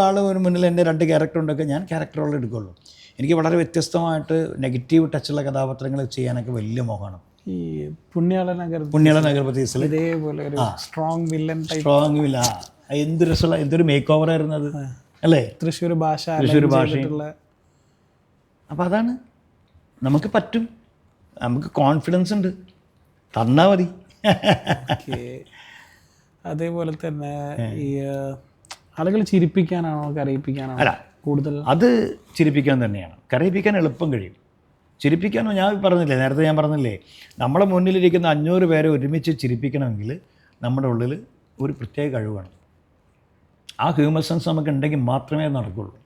മുന്നിൽ എൻ്റെ 2 ക്യാരക്ടർ ഉണ്ടൊക്കെ ഞാൻ ക്യാരക്ടർ റോൾ എടുക്കുകയുള്ളൂ. എനിക്ക് വളരെ വ്യത്യസ്തമായിട്ട് നെഗറ്റീവ് ടച്ചുള്ള കഥാപാത്രങ്ങൾ ചെയ്യാനൊക്കെ വലിയ മോഹമാണ്. ഈ പുണ്യാള നഗർപതീസിൽ ഇതേപോലെ ഒരു സ്ട്രോങ് വില്ലൻ ഇല്ല, എന്ത് രസമുള്ള എന്തൊരു മേക്ക് ഓവർ ആയിരുന്നു അത്, അല്ലേ? തൃശ്ശൂർ ഭാഷ. അപ്പോൾ അതാണ്, നമുക്ക് പറ്റും, നമുക്ക് കോൺഫിഡൻസ് ഉണ്ട്, തന്നാൽ മതി. അതേപോലെ തന്നെ ഈ ആളുകൾ ചിരിപ്പിക്കാനാണോ കരയിപ്പിക്കാനാണോ? അല്ല, കൂടുതൽ അത് ചിരിപ്പിക്കാൻ തന്നെയാണ്. കരയിപ്പിക്കാൻ എളുപ്പം കഴിയും. ചിരിപ്പിക്കാനോ ഞാൻ പറഞ്ഞില്ലേ, നേരത്തെ ഞാൻ പറഞ്ഞില്ലേ, നമ്മളെ മുന്നിലിരിക്കുന്ന 500 പേരെ ഒരുമിച്ച് ചിരിപ്പിക്കണമെങ്കിൽ നമ്മുടെ ഉള്ളിൽ ഒരു പ്രത്യേക കഴിവാണ്. ആ ഹ്യൂമർ സെൻസ് നമുക്ക് ഉണ്ടെങ്കിൽ മാത്രമേ നടക്കുകയുള്ളൂ.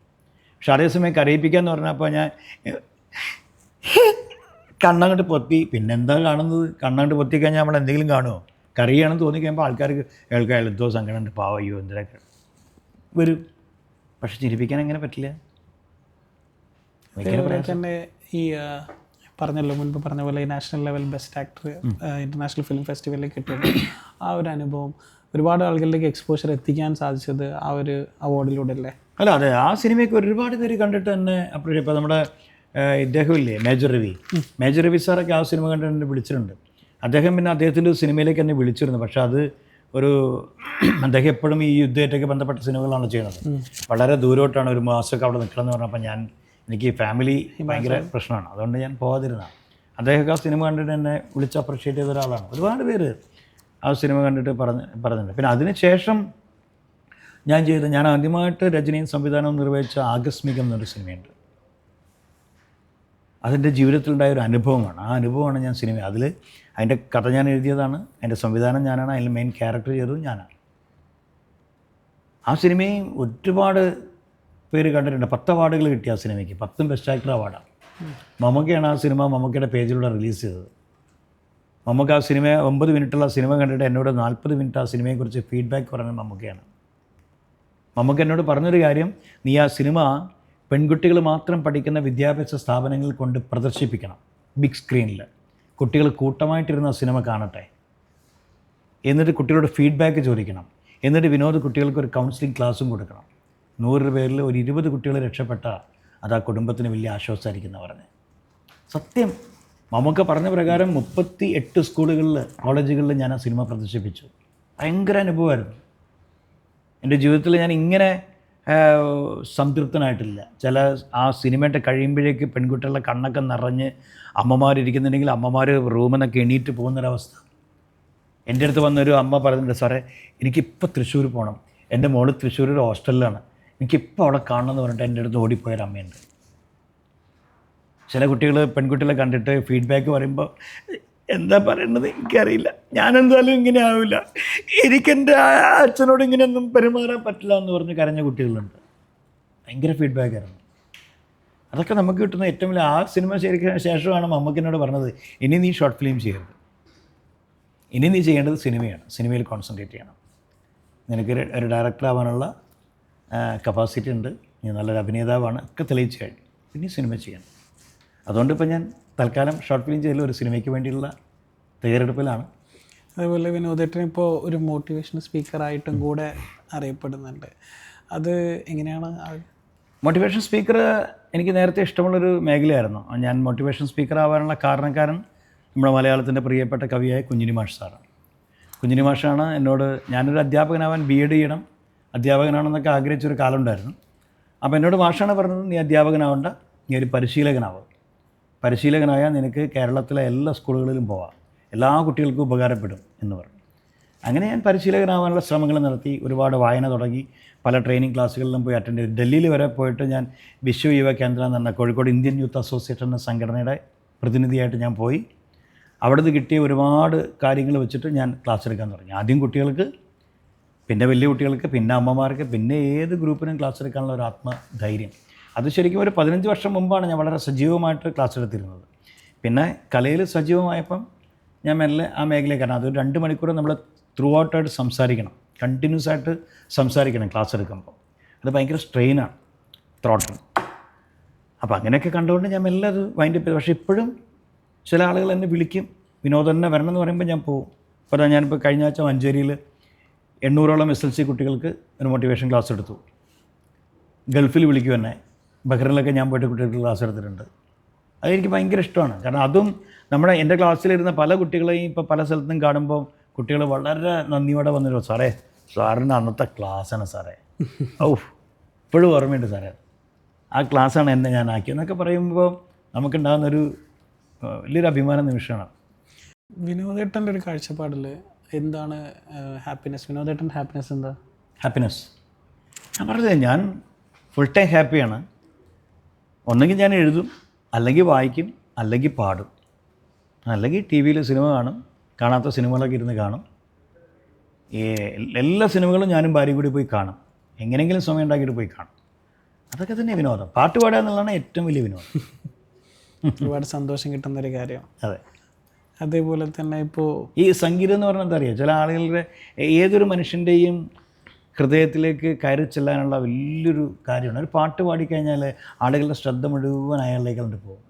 പക്ഷെ അതേസമയം കരയിപ്പിക്കുക എന്ന് പറഞ്ഞപ്പോൾ ഞാൻ കണ്ണങ്ങോട്ട് പൊത്തി, പിന്നെന്താ കാണുന്നത്? കണ്ണങ്ങോട്ട് പൊത്തിക്കഴിഞ്ഞാൽ നമ്മൾ എന്തെങ്കിലും കാണുമോ? കരയാണെന്ന് തോന്നിക്കഴിയുമ്പോൾ ആൾക്കാർക്ക് കേൾക്കാൻ എന്തോ സങ്കടമുണ്ട്, പാവയ്യോ എന്തിനൊക്കെ വരും. പക്ഷെ ചിരിപ്പിക്കാൻ എങ്ങനെ പറ്റില്ല. അതേപോലെ തന്നെ ഈ പറഞ്ഞല്ലോ, മുൻപ് പറഞ്ഞ പോലെ ഈ national level best actor international film ഫെസ്റ്റിവലിൽ കിട്ടിയത് ആ ഒരു അനുഭവം ഒരുപാട് ആളുകളിലേക്ക് എക്സ്പോഷർ എത്തിക്കാൻ സാധിച്ചത് ആ ഒരു അവാർഡിലൂടെ അല്ലേ? അല്ല, അതെ, ആ സിനിമയ്ക്ക് ഒരുപാട് പേര് കണ്ടിട്ട് തന്നെ അപ്രീഷിയേറ്റ്. ഇപ്പോൾ നമ്മുടെ ഇദ്ദേഹമില്ലേ, മേജർ രവി സാറൊക്കെ ആ സിനിമ കണ്ടിട്ട് എന്നെ വിളിച്ചിട്ടുണ്ട്. അദ്ദേഹം പിന്നെ അദ്ദേഹത്തിൻ്റെ സിനിമയിലേക്ക് എന്നെ വിളിച്ചിരുന്നു. പക്ഷേ അത് അദ്ദേഹം എപ്പോഴും ഈ യുദ്ധമായിട്ടൊക്കെ ബന്ധപ്പെട്ട സിനിമകളാണ് ചെയ്യുന്നത്. വളരെ ദൂരോട്ടാണ്, ഒരു മാസമൊക്കെ അവിടെ നിൽക്കണമെന്ന് പറഞ്ഞപ്പോൾ എനിക്ക് ഫാമിലി ഭയങ്കര പ്രശ്നമാണ്, അതുകൊണ്ട് ഞാൻ പോകാതിരുന്നതാണ്. അദ്ദേഹമൊക്കെ ആ സിനിമ കണ്ടിട്ട് എന്നെ വിളിച്ച് അപ്രീഷിയേറ്റ് ചെയ്ത ഒരാളാണ്. ഒരുപാട് പേര് ആ സിനിമ കണ്ടിട്ട് പറഞ്ഞിട്ടുണ്ട്. പിന്നെ അതിന് ശേഷം ഞാൻ ആദ്യമായിട്ട് രചനയും സംവിധാനവും നിർവഹിച്ച ആകസ്മികം എന്നൊരു സിനിമയുണ്ട്. അതെൻ്റെ ജീവിതത്തിലുണ്ടായ ഒരു അനുഭവമാണ്. ആ അനുഭവമാണ് ഞാൻ അതിൻ്റെ കഥ ഞാൻ എഴുതിയതാണ്, അതിൻ്റെ സംവിധാനം ഞാനാണ്, അതിൽ മെയിൻ ക്യാരക്ടർ ചെയ്തതും ഞാനാണ്. ആ സിനിമയും ഒരുപാട് പേര് കണ്ടിട്ടുണ്ട്. 10 അവാർഡുകൾ കിട്ടി ആ സിനിമയ്ക്ക്, 10 ബെസ്റ്റ് ആക്ടർ അവാർഡാണ്. മമ്മൂക്കയാണ് ആ സിനിമ മമ്മൂക്കയുടെ പേജിലൂടെ റിലീസ് ചെയ്തത്. മമ്മൂക്ക ആ സിനിമ 9 മിനിറ്റുള്ള സിനിമ കണ്ടിട്ട് എന്നോട് 40 മിനിറ്റ് ആ സിനിമയെക്കുറിച്ച് ഫീഡ്ബാക്ക് പറഞ്ഞത് മമ്മൂക്കയാണ്. മമ്മൂക്ക എന്നോട് പറഞ്ഞൊരു കാര്യം, നീ ആ സിനിമ പെൺകുട്ടികൾ മാത്രം പഠിക്കുന്ന വിദ്യാഭ്യാസ സ്ഥാപനങ്ങളിൽ കൊണ്ട് പ്രദർശിപ്പിക്കണം, ബിഗ് സ്ക്രീനിൽ. കുട്ടികൾ കൂട്ടമായിട്ടിരുന്ന സിനിമ കാണട്ടെ, എന്നിട്ട് കുട്ടികളോട് ഫീഡ്ബാക്ക് ചോദിക്കണം, എന്നിട്ട് വിനോദ കുട്ടികൾക്ക് ഒരു കൗൺസിലിംഗ് ക്ലാസ്സും കൊടുക്കണം. 100 പേരിൽ ഒരു 20 കുട്ടികൾ രക്ഷപ്പെട്ട അത് ആ കുടുംബത്തിന് വലിയ ആശ്വാസമായിരിക്കുന്ന പറഞ്ഞ്. സത്യം, മമ്മൂക്ക പറഞ്ഞ പ്രകാരം 38 സ്കൂളുകളിൽ, കോളേജുകളിൽ ഞാൻ ആ സിനിമ പ്രദർശിപ്പിച്ചു. ഭയങ്കര അനുഭവമായിരുന്നു. എൻ്റെ ജീവിതത്തിൽ ഞാൻ ഇങ്ങനെ സംതൃപ്തനായിട്ടില്ല. ആ സിനിമയുടെ കഴിയുമ്പോഴേക്ക് പെൺകുട്ടികളുടെ കണ്ണൊക്കെ നിറഞ്ഞ് അമ്മമാരിയ്ക്കുന്നുണ്ടെങ്കിൽ അമ്മമാർ റൂമിൽ നിന്നൊക്കെ എണീറ്റ് പോകുന്നൊരവസ്ഥ. എൻ്റെ അടുത്ത് വന്നൊരു അമ്മ പറഞ്ഞിട്ടുണ്ട്, സാറേ എനിക്കിപ്പോൾ തൃശ്ശൂർ പോകണം, എൻ്റെ മോള് തൃശ്ശൂർ ഒരു ഹോസ്റ്റലിലാണ്, എനിക്കിപ്പോൾ അവിടെ കാണണമെന്ന് പറഞ്ഞിട്ട് എൻ്റെ അടുത്ത് ഓടിപ്പോയൊരമ്മയുണ്ട്. ചില പെൺകുട്ടികളെ കണ്ടിട്ട് ഫീഡ്ബാക്ക് പറയുമ്പോൾ എന്താ പറയേണ്ടത് എനിക്കറിയില്ല, ഞാനെന്തായാലും ഇങ്ങനെ ആവില്ല, എനിക്കെൻ്റെ അച്ഛനോട് ഇങ്ങനെയൊന്നും പെരുമാറാൻ പറ്റില്ല എന്ന് പറഞ്ഞ് കരഞ്ഞ കുട്ടികളുണ്ട്. ഭയങ്കര ഫീഡ്ബാക്കായിരുന്നു. അതൊക്കെ നമുക്ക് കിട്ടുന്ന ഏറ്റവും വലിയ. ആ സിനിമ ശേഷമാണ് മമ്മൂക്കിനോട് പറഞ്ഞത്, ഇനി നീ ഷോർട്ട് ഫിലിം ചെയ്യരുത്, ഇനി നീ ചെയ്യേണ്ടത് സിനിമയാണ്, സിനിമയിൽ കോൺസെൻട്രേറ്റ് ചെയ്യണം, നിനക്ക് ഒരു ഡയറക്ടർ ആവാനുള്ള കപ്പാസിറ്റി ഉണ്ട്, നീ നല്ലൊരു അഭിനേതാവാണ്, ഒക്കെ തെളിയിച്ച് കഴിഞ്ഞു, പിന്നെ സിനിമ ചെയ്യണം. അതുകൊണ്ട് ഇപ്പോൾ ഞാൻ തൽക്കാലം ഷോർട്ട് ഫിലിം ചെയ്യൽ ഒരു സിനിമയ്ക്ക് വേണ്ടിയുള്ള തയ്യാറെടുപ്പിലാണ്. അതുപോലെ വിനോദേട്ടൻ ഇപ്പോൾ ഒരു മോട്ടിവേഷണൽ സ്പീക്കറായിട്ടും കൂടെ അറിയപ്പെടുന്നുണ്ട്. അത് എങ്ങനെയാണ്? മോട്ടിവേഷൻ സ്പീക്കർ എനിക്ക് നേരത്തെ ഇഷ്ടമുള്ളൊരു മേഖലയായിരുന്നു. ഞാൻ മോട്ടിവേഷൻ സ്പീക്കർ ആവാനുള്ള കാരണക്കാരൻ നമ്മുടെ മലയാളത്തിൻ്റെ പ്രിയപ്പെട്ട കവിയായ കുഞ്ഞിനി മാഷ് സാറാണ്. കുഞ്ഞിനി മാഷാണ് എന്നോട്, ഞാനൊരു അധ്യാപകനാവാൻ B.Ed ചെയ്യണം, അധ്യാപകനാണെന്നൊക്കെ ആഗ്രഹിച്ചൊരു കാലം ഉണ്ടായിരുന്നു. അപ്പോൾ എന്നോട് മാഷാണ് പറഞ്ഞത്, നീ അധ്യാപകനാവണ്ട, നീ ഒരു പരിശീലകനാവും, പരിശീലകനായാൽ നിനക്ക് കേരളത്തിലെ എല്ലാ സ്കൂളുകളിലും പോവാം, എല്ലാ കുട്ടികൾക്കും ഉപകാരപ്പെടും എന്ന് പറഞ്ഞു. അങ്ങനെ ഞാൻ പരിശീലകനാവാനുള്ള ശ്രമങ്ങൾ നടത്തി, ഒരുപാട് വായന തുടങ്ങി, പല ട്രെയിനിങ് ക്ലാസ്സുകളിലും പോയി അറ്റൻഡ് ചെയ്തു. ഡൽഹിയിൽ വരെ പോയിട്ട് ഞാൻ വിശ്വ യുവ കേന്ദ്ര എന്ന് പറഞ്ഞ കോഴിക്കോട് ഇന്ത്യൻ യൂത്ത് അസോസിയേഷൻ എന്ന സംഘടനയുടെ പ്രതിനിധിയായിട്ട് ഞാൻ പോയി. അവിടുന്ന് കിട്ടിയ ഒരുപാട് കാര്യങ്ങൾ വെച്ചിട്ട് ഞാൻ ക്ലാസ് എടുക്കാൻ തുടങ്ങി. ആദ്യം കുട്ടികൾക്ക്, പിന്നെ വലിയ കുട്ടികൾക്ക്, പിന്നെ അമ്മമാർക്ക്, പിന്നെ ഏത് ഗ്രൂപ്പിനും ക്ലാസ് എടുക്കാനുള്ള ഒരു ആത്മധൈര്യം. അത് ശരിക്കും ഒരു 15 വർഷം മുമ്പാണ് ഞാൻ വളരെ സജീവമായിട്ട് ക്ലാസ് എടുത്തിരുന്നത്. പിന്നെ കലയിൽ സജീവമായപ്പം ഞാൻ മെല്ലെ ആ മേഖലയ്ക്കാണ്. അത് 2 മണിക്കൂർ നമ്മൾ ത്രൂ ഔട്ടായിട്ട് സംസാരിക്കണം, കണ്ടിന്യൂസ് ആയിട്ട് സംസാരിക്കണം ക്ലാസ് എടുക്കുമ്പോൾ. അത് ഭയങ്കര സ്ട്രെയിനാണ് ത്രോട്ടിന്. അപ്പോൾ അങ്ങനെയൊക്കെ കണ്ടുകൊണ്ട് ഞാൻ മെല്ലെ അത് വൈൻഡപ്പ് ചെയ്തു. പക്ഷേ ഇപ്പോഴും ചില ആളുകൾ എന്നെ വിളിക്കും, വിനോദനെ വരണം എന്ന് പറയുമ്പോൾ ഞാൻ പോവും. അപ്പോൾ ഞാനിപ്പോൾ കഴിഞ്ഞ ആഴ്ച മഞ്ചേരിയിൽ 800ഓളം SLC കുട്ടികൾക്ക് ഒരു മോട്ടിവേഷൻ ക്ലാസ് എടുത്തു. ഗൾഫിൽ വിളിക്കും എന്നെ. ബഹ്റിനിലൊക്കെ ഞാൻ പോയിട്ട് കുട്ടികൾക്ക് ക്ലാസ് എടുത്തിട്ടുണ്ട്. അതെനിക്ക് ഭയങ്കര ഇഷ്ടമാണ്. കാരണം അതും എൻ്റെ ക്ലാസ്സിലിരുന്ന പല കുട്ടികളെയും ഇപ്പോൾ പല സ്ഥലത്തും കാണുമ്പോൾ കുട്ടികൾ വളരെ നന്ദിയോടെ വന്നിരുന്നു, സാറേ സാറിൻ്റെ അന്നത്തെ ക്ലാസ്സാണ് സാറേ, ഇപ്പോഴും ഓർമ്മയുണ്ട് സാറേ, ആ ക്ലാസ്സാണ് എന്നെ ഞാൻ ആക്കിയെന്നൊക്കെ പറയുമ്പോൾ നമുക്കുണ്ടാകുന്നൊരു വലിയൊരു അഭിമാന നിമിഷമാണ്. വിനോദേട്ടൻ്റെ ഒരു കാഴ്ചപ്പാടിൽ എന്താണ് ഹാപ്പിനെസ്? വിനോദേട്ടൻ്റെ ഹാപ്പിനെസ് എന്താ? ഹാപ്പിനെസ് ഞാൻ പറഞ്ഞത്, ഞാൻ ഫുൾ ടൈം ഹാപ്പിയാണ്. ഒന്നെങ്കിൽ ഞാൻ എഴുതും, അല്ലെങ്കിൽ വായിക്കും, അല്ലെങ്കിൽ പാടും, അല്ലെങ്കിൽ ടി വിയിൽ സിനിമ കാണും, കാണാത്ത സിനിമകളൊക്കെ ഇരുന്ന് കാണും. എല്ലാ സിനിമകളും ഞാനും ഭാര്യയും കൂടി പോയി കാണും, എങ്ങനെയെങ്കിലും സമയം ഉണ്ടാക്കിയിട്ട് പോയി കാണും. അതൊക്കെ തന്നെ വിനോദം. പാട്ട് പാടുക എന്നുള്ളതാണ് ഏറ്റവും വലിയ വിനോദം. ഒരുപാട് സന്തോഷം കിട്ടുന്നൊരു കാര്യം. അതെ. അതേപോലെ തന്നെ ഇപ്പോൾ ഈ സംഗീതം എന്ന് പറഞ്ഞാൽ എന്താ അറിയുക, ചില ആളുകളുടെ ഏതൊരു മനുഷ്യൻ്റെയും ഹൃദയത്തിലേക്ക് കയറി ചെല്ലാനുള്ള വലിയൊരു കാര്യമാണ്. ഒരു പാട്ട് പാടിക്കഴിഞ്ഞാൽ ആളുകളുടെ ശ്രദ്ധ മുഴുവൻ അയാളിലേക്ക് കൊണ്ട് പോകും.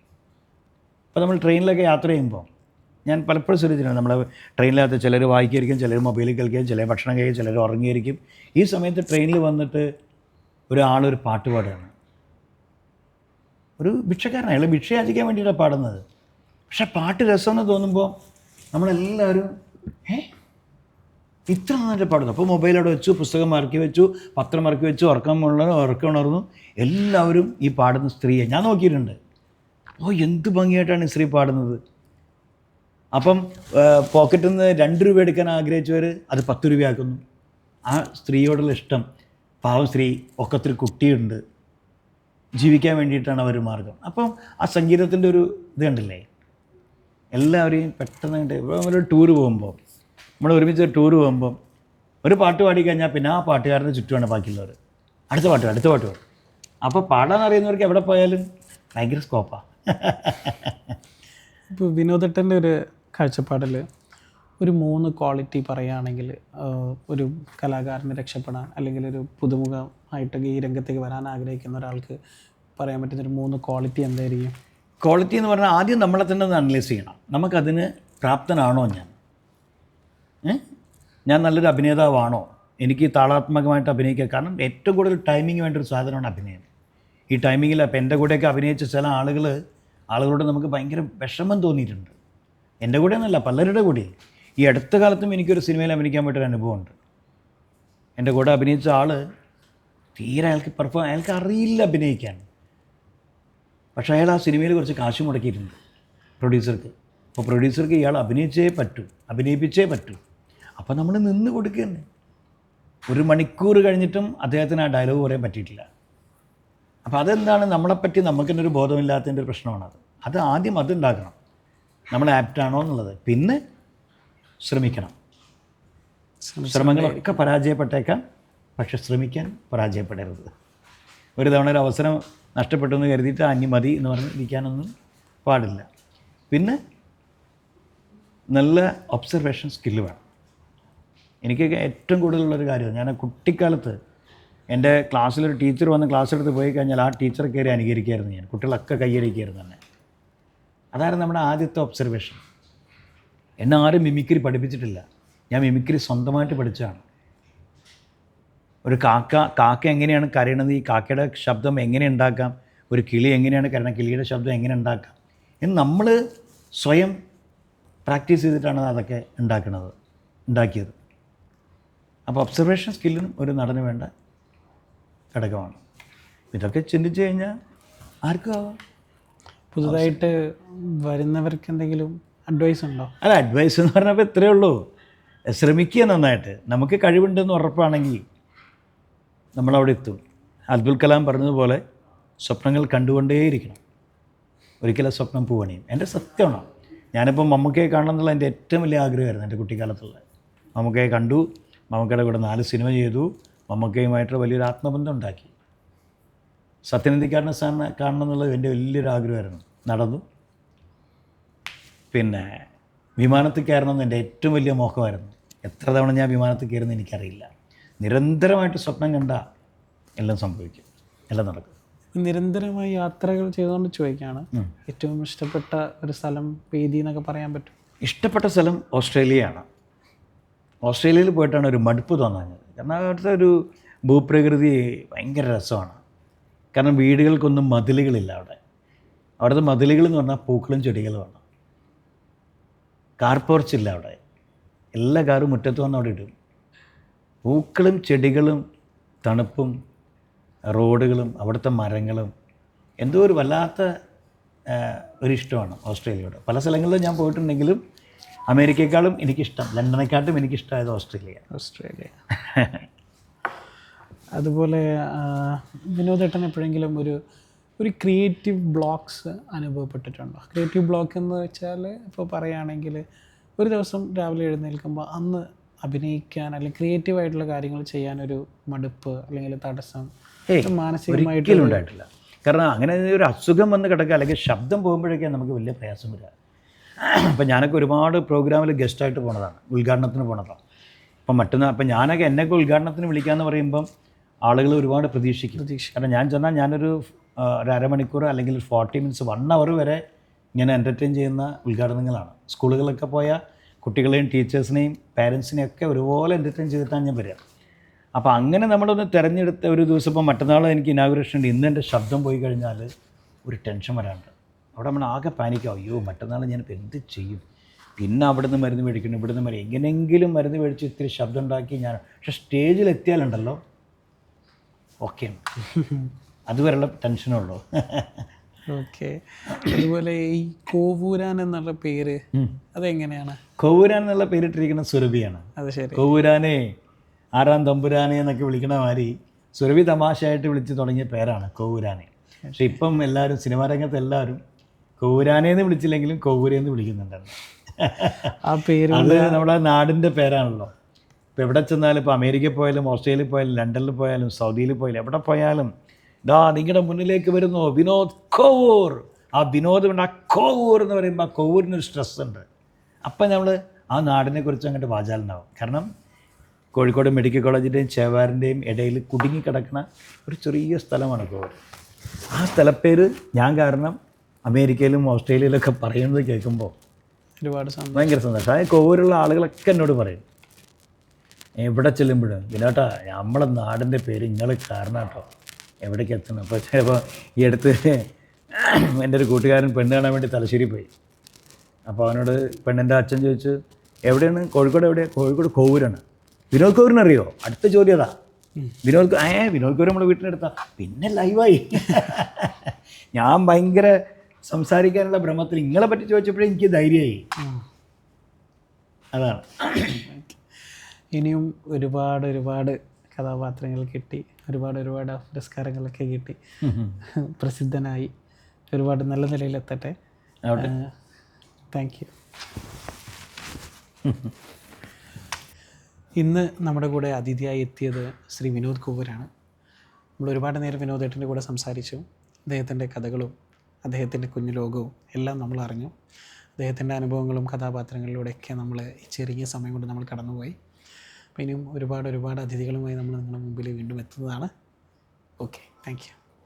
ഇപ്പോൾ നമ്മൾ ട്രെയിനിലൊക്കെ യാത്ര ചെയ്യുമ്പോൾ ഞാൻ പലപ്പോഴും ശ്രദ്ധിച്ചിട്ടുണ്ട്, നമ്മൾ ട്രെയിനിനകത്ത് ചിലർ വായിക്കുമായിരിക്കും, ചിലർ മൊബൈലിൽ കളിക്കും, ചിലർ ഭക്ഷണം കഴിക്കും, ചിലർ ഉറങ്ങിയായിരിക്കും. ഈ സമയത്ത് ട്രെയിനിൽ വന്നിട്ട് ഒരാളൊരു പാട്ട് പാടുകയാണ്. ഒരു ഭിക്ഷക്കാരനാണ്, അയാൾ ഭിക്ഷ യാചിക്കാൻ വേണ്ടിയിട്ടാണ് പാടുന്നത്. പക്ഷെ പാട്ട് രസമെന്ന് തോന്നുമ്പോൾ നമ്മളെല്ലാവരും ഇത്ര നന്നായിട്ട് പാടുന്നു. അപ്പോൾ മൊബൈൽ അവിടെ വെച്ചു, പുസ്തകം മറക്കി വെച്ചു, പത്രം മറക്കി വെച്ചു, ഉറക്കം ഉണർന്നു. എല്ലാവരും ഈ പാടുന്ന സ്ത്രീയെ ഞാൻ നോക്കിയിട്ടുണ്ട്. എന്ത് ഭംഗിയായിട്ടാണ് ഈ സ്ത്രീ പാടുന്നത്. അപ്പം പോക്കറ്റിൽ നിന്ന് 2 രൂപ എടുക്കാൻ ആഗ്രഹിച്ചവർ അത് 10 രൂപയാക്കുന്നു. ആ സ്ത്രീയോടുള്ള ഇഷ്ടം, പാവം സ്ത്രീ, ഒക്കത്തിൽ കുട്ടിയുണ്ട്, ജീവിക്കാൻ വേണ്ടിയിട്ടാണ് അവർ മാർഗം. അപ്പം ആ സംഗീതത്തിൻ്റെ ഒരു ഇത് കണ്ടില്ലേ, എല്ലാവരെയും പെട്ടെന്ന് കണ്ട്. ഇപ്പോൾ നമ്മളൊരു ടൂറ് പോകുമ്പോൾ, നമ്മൾ ഒരുമിച്ച് ടൂറ് പോകുമ്പം ഒരു പാട്ട് പാടിക്കഴിഞ്ഞാൽ പിന്നെ ആ പാട്ടുകാരൻ്റെ ചുറ്റുമാണ് ബാക്കിയുള്ളവർ, അടുത്ത പാട്ട് പാടും. അപ്പോൾ പാടാൻ അറിയുന്നവർക്ക് എവിടെ പോയാലും ഭയങ്കര സ്കോപ്പാണ്. ഇപ്പോൾ വിനോദേട്ടൻ്റെ ഒരു കാഴ്ചപ്പാടിൽ ഒരു 3 ക്വാളിറ്റി പറയുകയാണെങ്കിൽ ഒരു കലാകാരനെ രക്ഷപ്പെടാൻ, അല്ലെങ്കിൽ ഒരു പുതുമുഖമായിട്ട് ഈ രംഗത്തേക്ക് വരാൻ ആഗ്രഹിക്കുന്ന ഒരാൾക്ക് പറയാൻ പറ്റുന്നൊരു 3 ക്വാളിറ്റി എന്തായിരിക്കും? ക്വാളിറ്റി എന്ന് പറഞ്ഞാൽ ആദ്യം നമ്മളെ തന്നെ ഒന്ന് അനലൈസ് ചെയ്യണം. നമുക്കതിന് പ്രാപ്തനാണോ? ഞാൻ നല്ലൊരു അഭിനേതാവാണോ? എനിക്ക് താളാത്മകമായിട്ട് അഭിനയിക്കുക. കാരണം ഏറ്റവും കൂടുതൽ ടൈമിങ് വേണ്ട ഒരു സാധനമാണ് അഭിനയം. ഈ ടൈമിങ്ങിൽ അപ്പോൾ എൻ്റെ കൂടെയൊക്കെ അഭിനയിച്ച ചില ആളുകളോട് നമുക്ക് ഭയങ്കര വിഷമം തോന്നിയിട്ടുണ്ട്. എൻ്റെ കൂടെ എന്നല്ല, പലരുടെ കൂടെ. ഈ അടുത്ത കാലത്തും എനിക്കൊരു സിനിമയിൽ അഭിനയിക്കാൻ പറ്റിയൊരു അനുഭവമുണ്ട്. എൻ്റെ കൂടെ അഭിനയിച്ച ആൾ തീരെ അയാൾക്ക് അറിയില്ല അഭിനയിക്കാൻ. പക്ഷേ അയാൾ ആ സിനിമയിൽ കുറച്ച് കാശ് മുടക്കിയിട്ടുണ്ട് പ്രൊഡ്യൂസർക്ക്. അപ്പോൾ പ്രൊഡ്യൂസർക്ക് ഇയാൾ അഭിനയിപ്പിച്ചേ പറ്റൂ. അപ്പോൾ നമ്മൾ നിന്ന് കൊടുക്കുകയാണ്. 1 മണിക്കൂർ കഴിഞ്ഞിട്ടും അദ്ദേഹത്തിന് ആ ഡയലോഗ് പറയാൻ പറ്റിയിട്ടില്ല. അപ്പോൾ അതെന്താണ്, നമ്മളെപ്പറ്റി നമുക്ക് തന്നെ ഒരു ബോധമില്ലാത്തതിൻ്റെ ഒരു പ്രശ്നമാണത്. അത് ആദ്യം അതുണ്ടാക്കണം, നമ്മൾ ആപ്റ്റാണോ എന്നുള്ളത്. പിന്നെ ശ്രമിക്കണം. ശ്രമങ്ങളൊക്കെ പരാജയപ്പെട്ടേക്കാം, പക്ഷെ ശ്രമിക്കാൻ പരാജയപ്പെടരുത്. ഒരു തവണ ഒരു അവസരം നഷ്ടപ്പെട്ടു എന്ന് കരുതിയിട്ട് അന്യ മതി എന്ന് പറഞ്ഞ് ഇരിക്കാനൊന്നും പാടില്ല. പിന്നെ നല്ല ഒബ്സർവേഷൻ സ്കില്ല് വേണം. എനിക്കൊക്കെ ഏറ്റവും കൂടുതലുള്ളൊരു കാര്യമാണ്, ഞാൻ കുട്ടിക്കാലത്ത് എൻ്റെ ക്ലാസ്സിലൊരു ടീച്ചർ വന്ന് ക്ലാസ് എടുത്ത് പോയി കഴിഞ്ഞാൽ ആ ടീച്ചറെ കയറി അനുകരിക്കുമായിരുന്നു ഞാൻ. കുട്ടികളൊക്കെ കൈയടിക്കുമായിരുന്നു തന്നെ. അതായിരുന്നു നമ്മുടെ ആദ്യത്തെ ഒബ്സർവേഷൻ. എന്നെ ആരും മിമിക്രി പഠിപ്പിച്ചിട്ടില്ല, ഞാൻ മിമിക്രി സ്വന്തമായിട്ട് പഠിച്ചതാണ്. ഒരു കാക്ക എങ്ങനെയാണ് കരയണത്, ഈ കാക്കയുടെ ശബ്ദം എങ്ങനെ ഉണ്ടാക്കാം, ഒരു കിളി എങ്ങനെയാണ് കരയണം, കിളിയുടെ ശബ്ദം എങ്ങനെ ഉണ്ടാക്കാം എന്ന് നമ്മൾ സ്വയം പ്രാക്ടീസ് ചെയ്തിട്ടാണ് അതൊക്കെ ഉണ്ടാക്കിയത്. അപ്പോൾ ഒബ്സർവേഷൻ സ്കില്ലും ഒരു നടന് വേണ്ട ഘടകമാണ്. ഇതൊക്കെ ചിന്തിച്ച് കഴിഞ്ഞാൽ ആർക്കും ആവാം. പുതുതായിട്ട് വരുന്നവർക്ക് എന്തെങ്കിലും അഡ്വൈസ് ഉണ്ടോ? അല്ല, അഡ്വൈസ് എന്ന് പറഞ്ഞപ്പോൾ ഇത്രയേ ഉള്ളൂ. ശ്രമിക്കുക നന്നായിട്ട്. നമുക്ക് കഴിവുണ്ടെന്ന് ഉറപ്പാണെങ്കിൽ നമ്മളവിടെ എത്തും. അബ്ദുൽ കലാം പറഞ്ഞതുപോലെ സ്വപ്നങ്ങൾ കണ്ടുകൊണ്ടേയിരിക്കണം, ഒരിക്കലും സ്വപ്നം പൂവണിയും. എൻ്റെ സത്യമാണ്. ഞാനിപ്പോൾ മമ്മൂക്കയെ കാണണം എന്നുള്ള എൻ്റെ ഏറ്റവും വലിയ ആഗ്രഹമായിരുന്നു എൻ്റെ കുട്ടിക്കാലത്തുള്ള. മമ്മൂക്കയെ കണ്ടു, മമ്മൂക്കയുടെ കൂടെ 4 സിനിമ ചെയ്തു, മമ്മൂക്കയുമായിട്ടുള്ള വലിയൊരു ആത്മബന്ധം ഉണ്ടാക്കി. സത്യനന്ദിക്കാരനെ സാറിനെ കാണണം എന്നുള്ളത് എൻ്റെ വലിയൊരു ആഗ്രഹമായിരുന്നു, നടന്നു. പിന്നെ വിമാനത്തിൽ കയറണമെന്ന് എൻ്റെ ഏറ്റവും വലിയ മോഹമായിരുന്നു. എത്ര തവണ ഞാൻ വിമാനത്തിൽ കയറുന്നത് എനിക്കറിയില്ല. നിരന്തരമായിട്ട് സ്വപ്നം കണ്ട എല്ലാം സംഭവിക്കും, എല്ലാം നടക്കും. നിരന്തരമായി യാത്രകൾ ചെയ്തുകൊണ്ട് ചോദിക്കുകയാണ്, ഏറ്റവും ഇഷ്ടപ്പെട്ട ഒരു സ്ഥലം, വേദി എന്നൊക്കെ പറയാൻ പറ്റും? ഇഷ്ടപ്പെട്ട സ്ഥലം ഓസ്ട്രേലിയയാണ്. ഓസ്ട്രേലിയയിൽ പോയിട്ടാണ് ഒരു മടുപ്പ് തോന്നാഞ്ഞത്. കാരണം അവിടുത്തെ ഒരു ഭൂപ്രകൃതി ഭയങ്കര രസമാണ്. കാരണം വീടുകൾക്കൊന്നും മതിലുകളില്ല അവിടെ. അവിടുത്തെ മതിലുകൾ എന്ന് പറഞ്ഞാൽ പൂക്കളും ചെടികളുമാണ്. കാർ പോർച്ചില്ല അവിടെ. എല്ലാ കാറും മുറ്റത്ത് വന്ന് അവിടെ ഇടും. പൂക്കളും ചെടികളും തണുപ്പും റോഡുകളും അവിടുത്തെ മരങ്ങളും എന്തോ ഒരു വല്ലാത്ത ഒരിഷ്ടമാണ് ഓസ്ട്രേലിയയോട്. പല സ്ഥലങ്ങളിലും ഞാൻ പോയിട്ടുണ്ടെങ്കിലും അമേരിക്കയെക്കാളും എനിക്കിഷ്ടം, ലണ്ടനെക്കാട്ടും എനിക്കിഷ്ടമായത് ഓസ്ട്രേലിയ. അതുപോലെ വിനോദേട്ടൻ എപ്പോഴെങ്കിലും ഒരു ക്രിയേറ്റീവ് ബ്ലോക്സ് അനുഭവപ്പെട്ടിട്ടുണ്ടോ? ക്രിയേറ്റീവ് ബ്ലോക്ക് എന്ന് വെച്ചാൽ ഇപ്പോൾ പറയുകയാണെങ്കിൽ ഒരു ദിവസം രാവിലെ എഴുന്നേൽക്കുമ്പോൾ അന്ന് അഭിനയിക്കാൻ അല്ലെങ്കിൽ ക്രിയേറ്റീവായിട്ടുള്ള കാര്യങ്ങൾ ചെയ്യാനൊരു മടുപ്പ് അല്ലെങ്കിൽ തടസ്സം മാനസികമായിട്ട് ഉണ്ടായിട്ടില്ല. കാരണം അങ്ങനെ ഒരു അസുഖം വന്ന് കിടക്കുക അല്ലെങ്കിൽ ശബ്ദം പോകുമ്പോഴേക്കും നമുക്ക് വലിയ പ്രയാസം വരിക. അപ്പം ഞാനൊക്കെ ഒരുപാട് പ്രോഗ്രാമിൽ ഗസ്റ്റായിട്ട് പോണതാണ്, ഉദ്ഘാടനത്തിന് പോണതാണ്. അപ്പം ഞാനൊക്കെ എന്നെയൊക്കെ ഉദ്ഘാടനത്തിന് വിളിക്കാമെന്ന് പറയുമ്പം ആളുകൾ ഒരുപാട് പ്രതീക്ഷിക്കും. കാരണം ഞാൻ ചെന്നാൽ ഞാനൊരു അരമണിക്കൂർ അല്ലെങ്കിൽ 40 മിനിറ്റ്സ് 1 അവർ വരെ ഇങ്ങനെ എൻ്റർടൈൻ ചെയ്യുന്ന ഉദ്ഘാടനങ്ങളാണ്. സ്കൂളുകളിലൊക്കെ പോയാൽ കുട്ടികളെയും ടീച്ചേഴ്സിനെയും പാരൻസിനെയും ഒക്കെ ഒരുപോലെ എൻ്റർടൈൻ ചെയ്തിട്ടാണ് ഞാൻ വരിക. അപ്പോൾ അങ്ങനെ നമ്മളൊന്ന് തിരഞ്ഞെടുത്ത ഒരു ദിവസം, ഇപ്പോൾ മറ്റന്നാൾ എനിക്ക് ഇനാഗുറേഷൻ ഉണ്ട്, ഇന്ന് എൻ്റെ ശബ്ദം പോയി കഴിഞ്ഞാൽ ഒരു ടെൻഷൻ വരാണ്ട് അവിടെ നമ്മൾ ആകെ പാനിക്കാവും. അയ്യോ മറ്റന്നാൾ ഞാനിപ്പോൾ എന്ത് ചെയ്യും? പിന്നെ അവിടെ നിന്ന് മരുന്ന് മേടിക്കണം, ഇവിടുന്ന് മരുന്ന്, എങ്ങനെയെങ്കിലും മരുന്ന് മേടിച്ച് ഇത്തിരി ശബ്ദം ഉണ്ടാക്കി ഞാൻ. പക്ഷേ സ്റ്റേജിലെത്തിയാലുണ്ടല്ലോ ഓക്കെയാണ്, അതുവരെയുള്ള ടെൻഷനുള്ളൂ. ഓക്കെ. അതുപോലെ ഈ കോവൂരാൻ എന്നുള്ള പേര് അതെങ്ങനെയാണ്? കോവൂരാൻ എന്നുള്ള പേരിട്ടിരിക്കുന്ന സുരഭിയാണ്. അത് ശരി. കോവൂരാനെ, ആറാം തമ്പുരാനെ എന്നൊക്കെ വിളിക്കണ മാതിരി സുരഭി തമാശയായിട്ട് വിളിച്ച് തുടങ്ങിയ പേരാണ് കോവൂരാനെ. പക്ഷെ ഇപ്പം എല്ലാവരും സിനിമാ രംഗത്ത് എല്ലാവരും കോവൂരാനെന്ന് വിളിച്ചില്ലെങ്കിലും കോവൂരെന്ന് വിളിക്കുന്നുണ്ടായിരുന്നു. ആ പേര് അത് നമ്മുടെ നാടിൻ്റെ പേരാണല്ലോ. ഇപ്പോൾ എവിടെ ചെന്നാലും, ഇപ്പോൾ അമേരിക്കയിൽ പോയാലും ഓസ്ട്രേലിയയിൽ പോയാലും ലണ്ടനിൽ പോയാലും സൗദിയിൽ പോയാലും എവിടെ പോയാലും നിങ്ങളുടെ മുന്നിലേക്ക് വരുന്നു വിനോദ് കോവൂർ. ആ വിനോദ് കൊണ്ട് ആ കോവൂർ എന്ന് പറയുമ്പോൾ ആ കോവൂരിനൊരു സ്ട്രെസ് ഉണ്ട്. അപ്പം നമ്മൾ ആ നാടിനെ കുറിച്ച് അങ്ങോട്ട് വാചാലനാവും. കാരണം കോഴിക്കോട് മെഡിക്കൽ കോളേജിൻ്റെയും ചേവാറിൻ്റെയും ഇടയിൽ കുടുങ്ങിക്കിടക്കുന്ന ഒരു ചെറിയ സ്ഥലമാണ് കോവൂർ. ആ സ്ഥലപ്പേര് ഞാൻ കാരണം അമേരിക്കയിലും ഓസ്ട്രേലിയയിലൊക്കെ പറയുന്നത് കേൾക്കുമ്പോൾ ഒരുപാട് ഭയങ്കര സന്തോഷം. അതായത് കോവൂരുള്ള ആളുകളൊക്കെ എന്നോട് പറയും എവിടെ ചെല്ലുമ്പോഴും, വിനോട്ടാ നമ്മളെ നാടിൻ്റെ പേര് നിങ്ങൾ കാരണം കേട്ടോ എവിടേക്ക് എത്തണം. അപ്പോൾ ചിലപ്പോൾ ഈ അടുത്ത് എൻ്റെ ഒരു കൂട്ടുകാരൻ പെണ്ണ് കാണാൻ വേണ്ടി തലശ്ശേരി പോയി. അപ്പോൾ അവനോട് പെണ്ണിൻ്റെ അച്ഛൻ ചോദിച്ചു എവിടെയാണ്? കോഴിക്കോട്. എവിടെയാണ്? കോഴിക്കോട് കോവൂരാണ്. വിനോദ് കോവൂരിനറിയോ? അടുത്ത ചോദ്യം അതാ. വിനോദ് കോവൂർ നമ്മുടെ വീട്ടിലെടുത്താ. പിന്നെ ലൈവായി. ഞാൻ ഭയങ്കര സംസാരിക്കാനുള്ള ഭ്രമത്തിൽ നിങ്ങളെ പറ്റി ചോദിച്ചപ്പോഴേ എനിക്ക് ധൈര്യമായി. അതാണ്. ഇനിയും ഒരുപാട് കഥാപാത്രങ്ങൾ കിട്ടി, ഒരുപാട് പുരസ്കാരങ്ങളൊക്കെ കിട്ടി, പ്രസിദ്ധനായി ഒരുപാട് നല്ല നിലയിലെത്തട്ടെ. Thank you. ഇന്ന് നമ്മുടെ കൂടെ അതിഥിയായി എത്തിയത് ശ്രീ വിനോദ് കോവൂരാണ്. നമ്മൾ ഒരുപാട് നേരം വിനോദേട്ടൻ്റെ കൂടെ സംസാരിച്ചു. അദ്ദേഹത്തിൻ്റെ കഥകളും അദ്ദേഹത്തിൻ്റെ കുഞ്ഞു ലോകവും എല്ലാം നമ്മൾ അറിഞ്ഞു. അദ്ദേഹത്തിൻ്റെ അനുഭവങ്ങളും കഥാപാത്രങ്ങളിലൂടെയൊക്കെ നമ്മൾ ഈ ചെറിയ സമയം കൊണ്ട് നമ്മൾ കടന്നുപോയി. അപ്പോൾ ഇനിയും ഒരുപാട് അതിഥികളുമായി നമ്മൾ നിങ്ങളുടെ മുമ്പിൽ വീണ്ടും എത്തുന്നതാണ്. Okay, thank you.